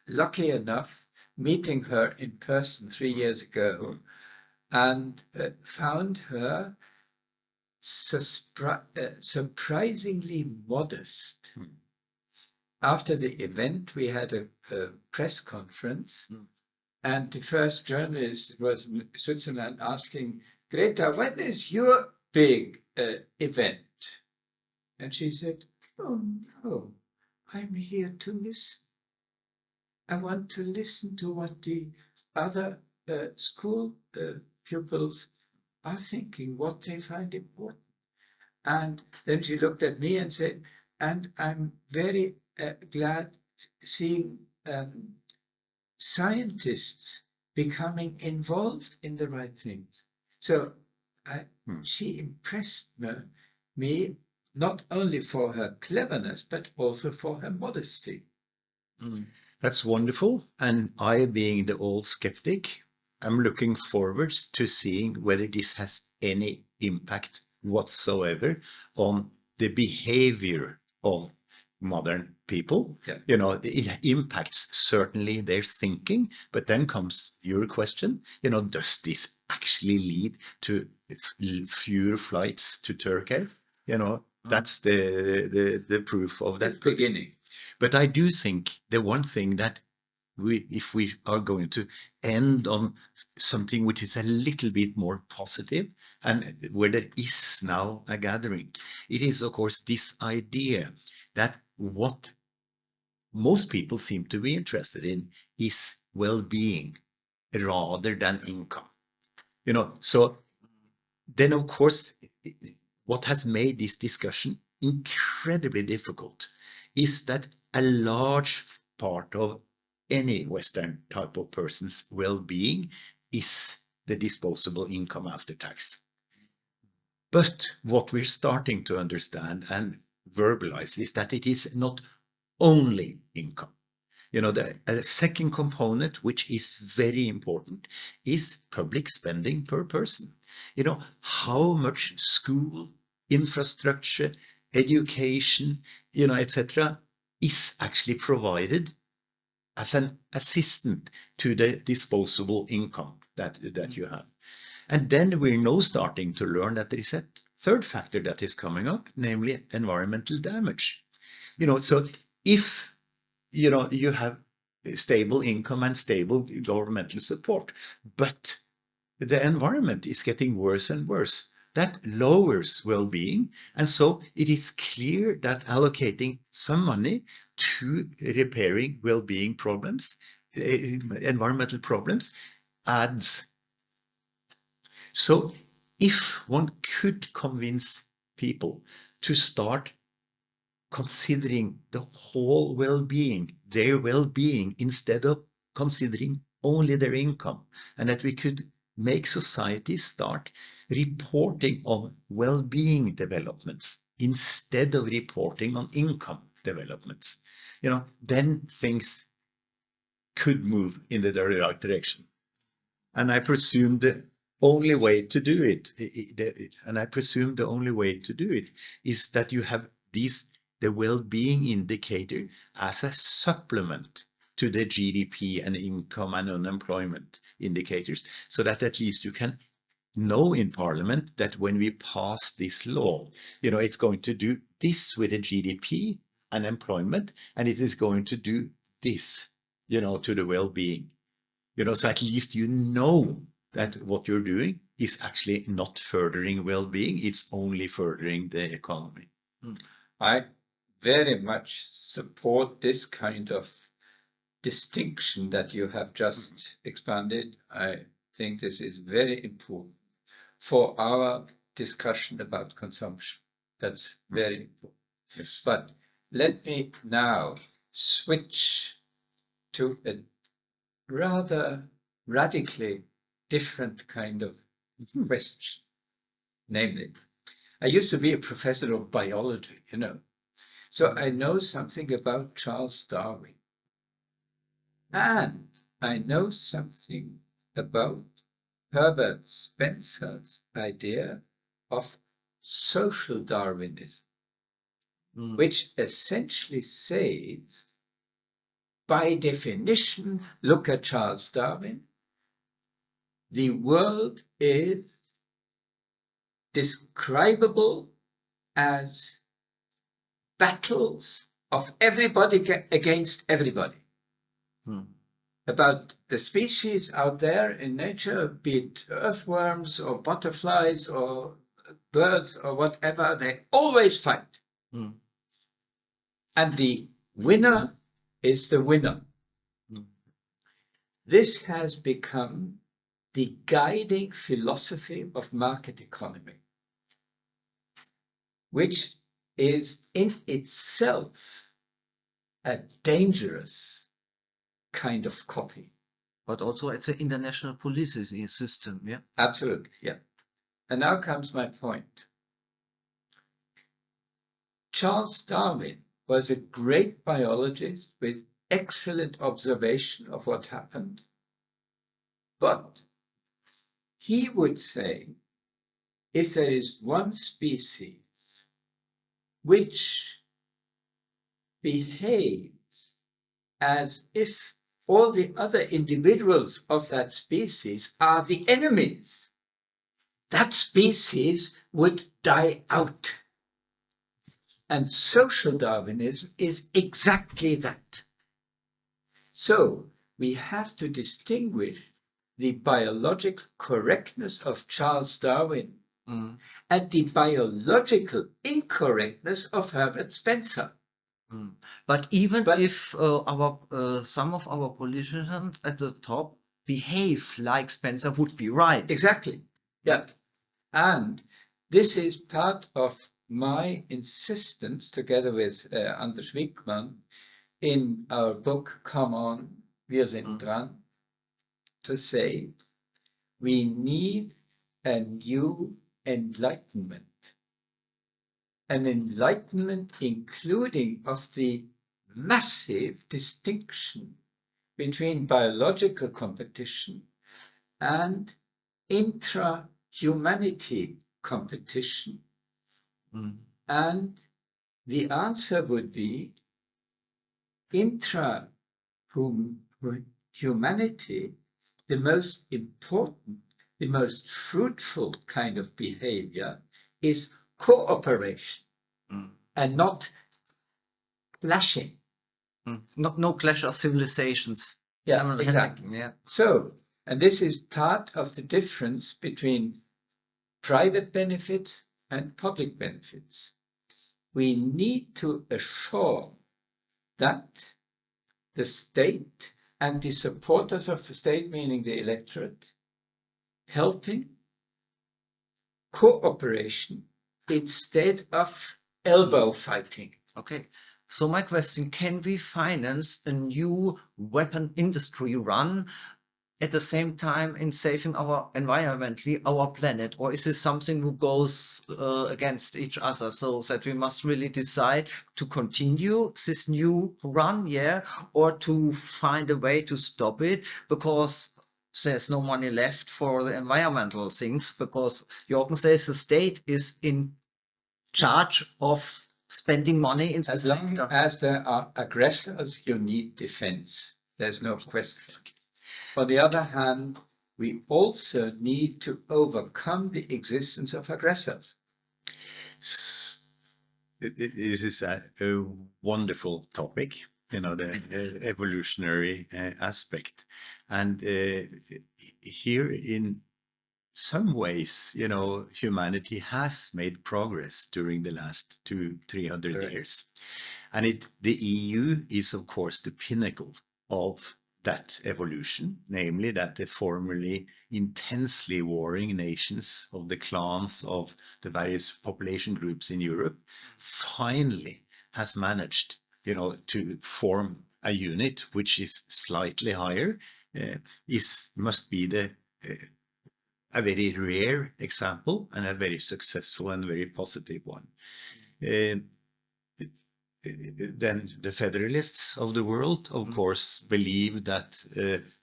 lucky enough meeting her in person 3 years ago, and found her surprisingly modest. After the event, we had a press conference, and the first journalist was in Switzerland asking, Greta, when is your big event? And she said, oh no, I'm here to listen. I want to listen to what the other school pupils are thinking, what they find important. And then she looked at me and said, and I'm very glad seeing scientists becoming involved in the right things. So she impressed me not only for her cleverness, but also for her modesty. That's wonderful. And I, being the old skeptic, I'm looking forward to seeing whether this has any impact whatsoever on the behavior of modern people. Yeah. You know, it impacts certainly their thinking, but then comes your question, you know, does this actually lead to fewer flights to Turkey? You know, that's the proof of that. That's beginning. But I do think the one thing that if we are going to end on something which is a little bit more positive, and where there is now a gathering, it is, of course, this idea that what most people seem to be interested in is well-being rather than income. You know, so then, of course, what has made this discussion incredibly difficult is that a large part of any Western type of person's well-being is the disposable income after tax. But what we're starting to understand and verbalize is that it is not only income. You know, the second component, which is very important, is public spending per person. You know, how much school, infrastructure, education, you know, etc., is actually provided as an assistant to the disposable income that you have. And then we're now starting to learn that there is a third factor that is coming up, namely environmental damage. You know, so if you know you have stable income and stable governmental support, but the environment is getting worse and worse, that lowers well-being. And so it is clear that allocating some money to repairing well-being problems, environmental problems, adds. So if one could convince people to start considering the whole well-being, their well-being, instead of considering only their income, and that we could make society start reporting on well-being developments instead of reporting on income developments, you know, then things could move in the right direction. And I presume the only way to do it, is that you have the well-being indicator as a supplement to the GDP and income and unemployment indicators, so that at least you can know in Parliament that when we pass this law, you know, it's going to do this with the GDP and employment, and it is going to do this, you know, to the well-being. You know, so at least you know that what you're doing is actually not furthering well-being, it's only furthering the economy. I very much support this kind of distinction that you have just expanded. I think this is very important for our discussion about consumption. That's very important. Yes. But let me now switch to a rather radically different kind of question. Namely, I used to be a professor of biology, you know, so I know something about Charles Darwin. And I know something about Herbert Spencer's idea of social Darwinism, which essentially says, by definition, look at Charles Darwin, the world is describable as battles of everybody against everybody. About the species out there in nature, be it earthworms or butterflies or birds or whatever, they always fight. And the winner is the winner. This has become the guiding philosophy of market economy, which is in itself a dangerous kind of copy. But also it's an international police system, yeah? Absolutely, yeah. And now comes my point. Charles Darwin was a great biologist with excellent observation of what happened. But he would say, if there is one species which behaves as if all the other individuals of that species are the enemies, that species would die out. And social Darwinism is exactly that. So we have to distinguish the biological correctness of Charles Darwin and the biological incorrectness of Herbert Spencer. But even if some of our politicians at the top behave like Spencer would be right. Exactly. Yeah. And this is part of my insistence, together with Anders Wickman, in our book, Come On, Wir sind dran, to say we need a new enlightenment. An enlightenment including of the massive distinction between biological competition and intra-humanity competition. And the answer would be intra-humanity, the most important, the most fruitful kind of behavior is cooperation and not clashing. No clash of civilizations. Yeah, exactly. Yeah. So, and this is part of the difference between private benefits and public benefits. We need to assure that the state and the supporters of the state, meaning the electorate, helping cooperation instead of elbow fighting. Okay. So my question, can we finance a new weapon industry run at the same time in saving our environmentally, our planet? Or is this something who goes against each other? So that we must really decide to continue this new run, yeah, or to find a way to stop it because there's no money left for the environmental things, because Jorgen says the state is in charge of spending money in As long as there are aggressors, you need defense. There's no question. On the other hand, we also need to overcome the existence of aggressors. This is a wonderful topic, the evolutionary aspect. And here in some ways, humanity has made progress during the last 200-300 years. And the EU is, of course, the pinnacle of that evolution, namely that the formerly intensely warring nations of the clans of the various population groups in Europe finally has managed, to form a unit which is slightly higher, must be a very rare example and a very successful and very positive one. Then the federalists of the world, of course, believe that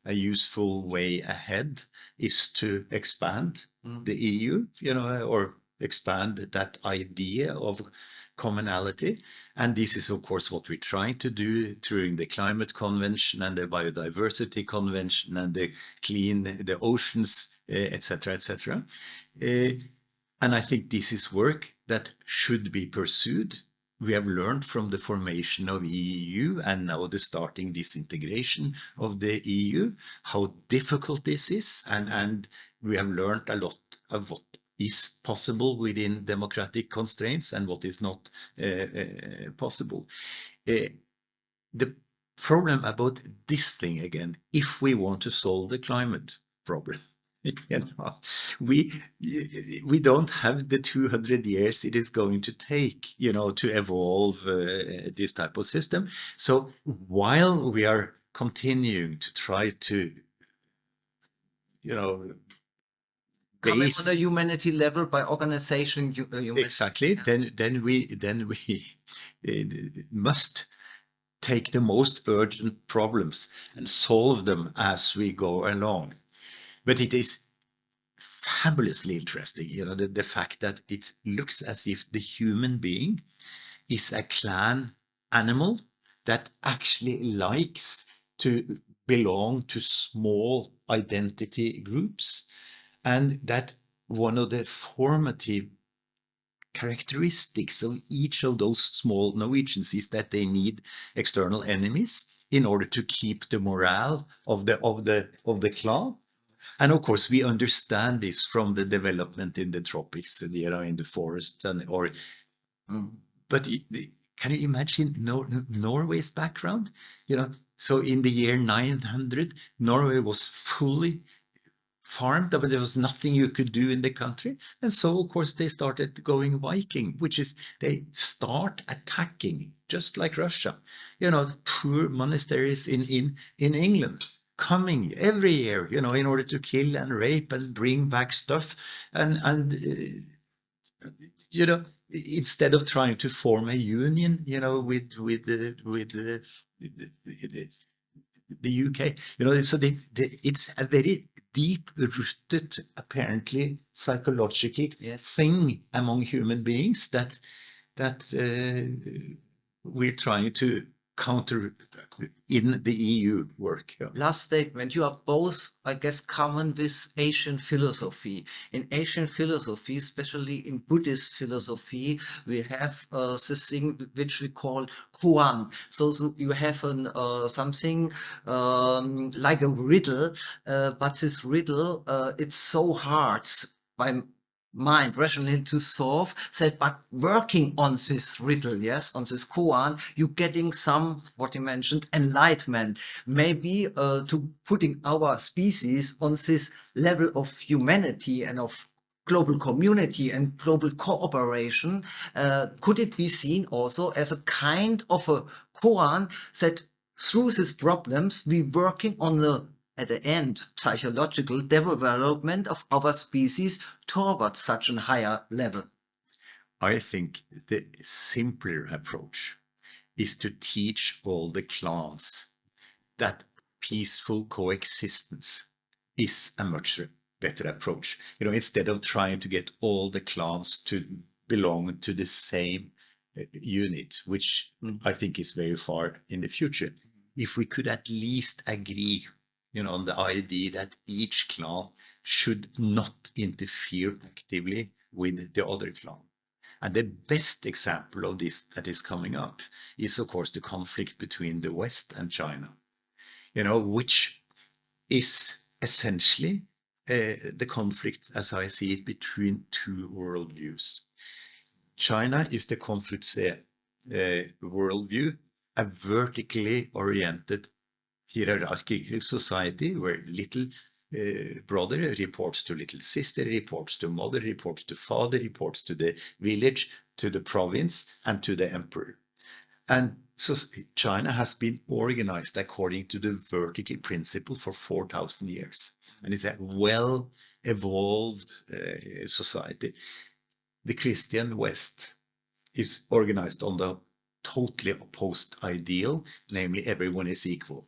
a useful way ahead is to expand the EU, or expand that idea of commonality. And this is, of course, what we're trying to do through the Climate Convention and the Biodiversity Convention and the the oceans, etc., etc. And I think this is work that should be pursued. We have learned from the formation of EU and now the starting disintegration of the EU how difficult this is, and we have learned a lot of what is possible within democratic constraints and what is not possible. The problem about this thing again, if we want to solve the climate problem, we don't have the 200 years it is going to take, to evolve this type of system. So while we are continuing to try to, coming on a humanity level by organization, exactly, then we must take the most urgent problems and solve them as we go along. But it is fabulously interesting, the fact that it looks as if the human being is a clan animal that actually likes to belong to small identity groups, and that one of the formative characteristics of each of those small Norwegians is that they need external enemies in order to keep the morale of the clan. And of course, we understand this from the development in the tropics, in the forests, but can you imagine Norway's background? So in the year 900, Norway was fully farmed, but there was nothing you could do in the country. And so, of course, they started going Viking, which is they start attacking, just like Russia, poor monasteries in England. coming every year, you know, in order to kill and rape and bring back stuff, and you know, instead of trying to form a union, you know, with the UK, you know, so it's a very deep-rooted, apparently psychological Yes. thing among human beings that we're trying to counter in the EU work. Yeah. Last statement, you are both, I guess, common with Asian philosophy. In Asian philosophy, especially in Buddhist philosophy, we have this thing which we call koan. So you have something like a riddle, but this riddle, it's so hard by mind rationally to solve that, but working on this riddle, yes, on this koan, you getting some, what you mentioned, enlightenment, maybe to putting our species on this level of humanity and of global community and global cooperation. Could it be seen also as a kind of a koan that through these problems we working on the, at the end, psychological development of our species towards such a higher level? I think the simpler approach is to teach all the clans that peaceful coexistence is a much better approach. You know, instead of trying to get all the clans to belong to the same unit, which I think is very far in the future. If we could at least agree, you know, on the idea that each clan should not interfere actively with the other clan. And the best example of this that is coming up is, of course, the conflict between the West and China, you know, which is essentially the conflict, as I see it, between two worldviews. China is the Confucian worldview, a vertically oriented hierarchical society where little brother reports to little sister, reports to mother, reports to father, reports to the village, to the province, and to the emperor. And so China has been organized according to the vertical principle for 4,000 years. And it's a well-evolved society. The Christian West is organized on the totally opposed ideal, namely everyone is equal.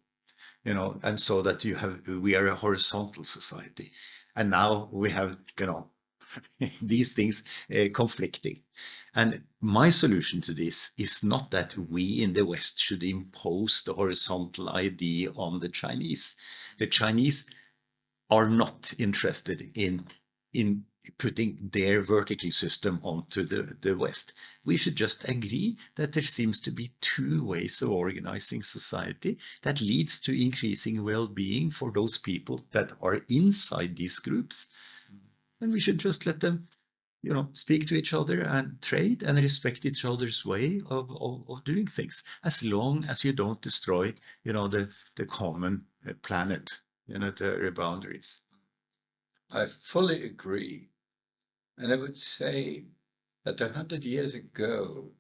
You know, and so that we are a horizontal society. And now we have, you know, these things conflicting. And my solution to this is not that we in the West should impose the horizontal idea on the Chinese. The Chinese are not interested in putting their vertical system onto the West. We should just agree that there seems to be two ways of organizing society that leads to increasing well-being for those people that are inside these groups. And we should just let them, you know, speak to each other and trade and respect each other's way of doing things, as long as you don't destroy, you know, the common planet, you know, the boundaries. I fully agree. And I would say that 100 years ago,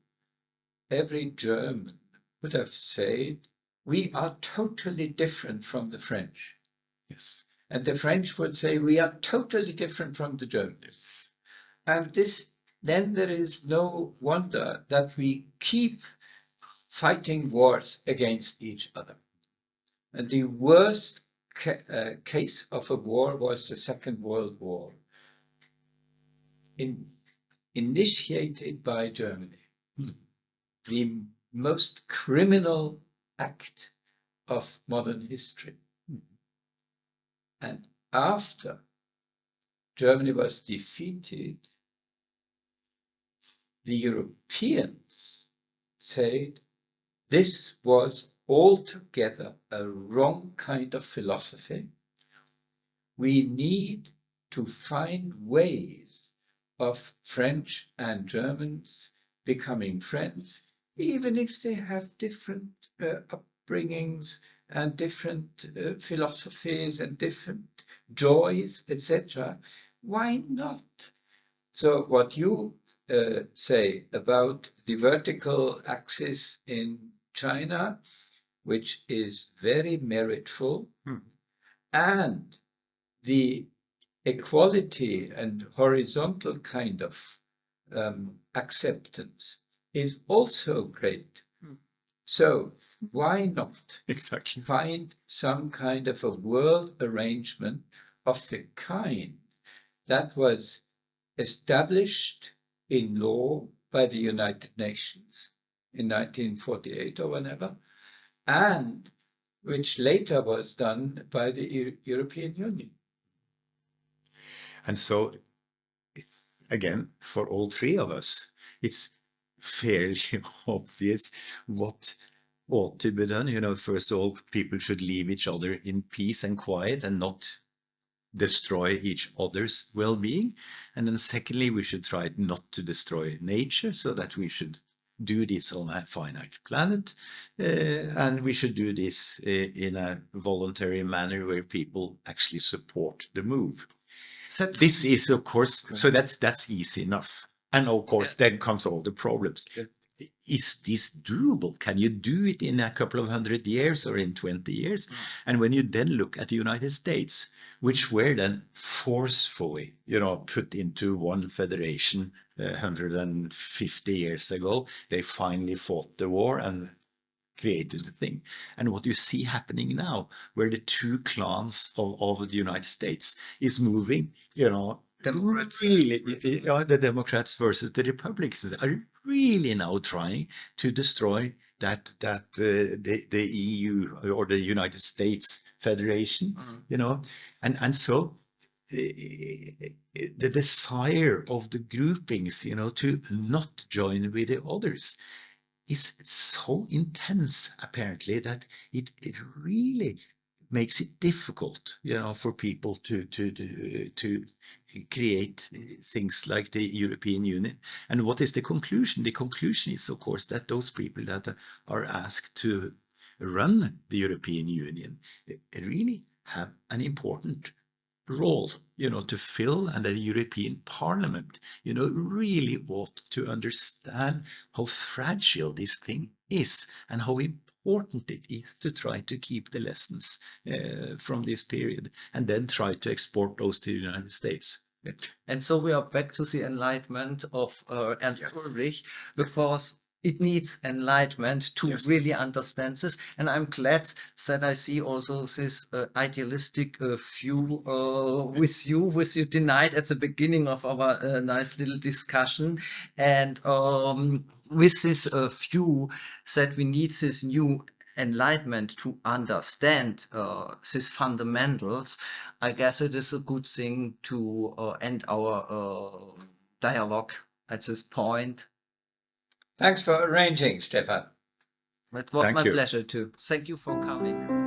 every German would have said, we are totally different from the French. Yes. And the French would say, we are totally different from the Germans. And then there is no wonder that we keep fighting wars against each other. And the worst case of a war was the Second World War, initiated by Germany. The most criminal act of modern history. And after Germany was defeated, the Europeans said this was altogether a wrong kind of philosophy. We need to find ways of French and Germans becoming friends, even if they have different upbringings and different philosophies and different joys, etc. Why not? So what you say about the vertical axis in China, which is very meritful, and the equality and horizontal kind of acceptance is also great. So why not Exactly. find some kind of a world arrangement of the kind that was established in law by the United Nations in 1948 or whenever, and which later was done by the European Union. And so, again, for all three of us, it's fairly obvious what ought to be done. You know, first of all, people should leave each other in peace and quiet and not destroy each other's well-being. And then secondly, we should try not to destroy nature, so that we should do this on a finite planet, and we should do this in a voluntary manner where people actually support the move. This is, of course, so that's easy enough. And of course, then comes all the problems. Is this doable? Can you do it in a couple of 100 years or in 20 years? And when you then look at the United States, which were then forcefully, put into one federation 150 years ago, they finally fought the war and created the thing. And what you see happening now, where the two clans of the United States is moving, Democrats. really, the Democrats versus the Republicans are really now trying to destroy that the EU or the United States Federation, and so the desire of the groupings, to not join with the others is so intense, apparently, that it really makes it difficult, for people to create things like the European Union. And what is the conclusion? The conclusion is, of course, that those people that are asked to run the European Union really have an important role, to fill, and the European Parliament, really ought to understand how fragile this thing is and how important it is to try to keep the lessons from this period and then try to export those to the United States. And so we are back to the enlightenment of Ernst Ulrich, because it needs enlightenment to really understand this. And I'm glad that I see also this idealistic view with you denied at the beginning of our nice little discussion. And with this view that we need this new enlightenment to understand these fundamentals, I guess it is a good thing to end our dialogue at this point. Thanks for arranging, Stephan. It was Thank my you. pleasure too. Thank you for coming.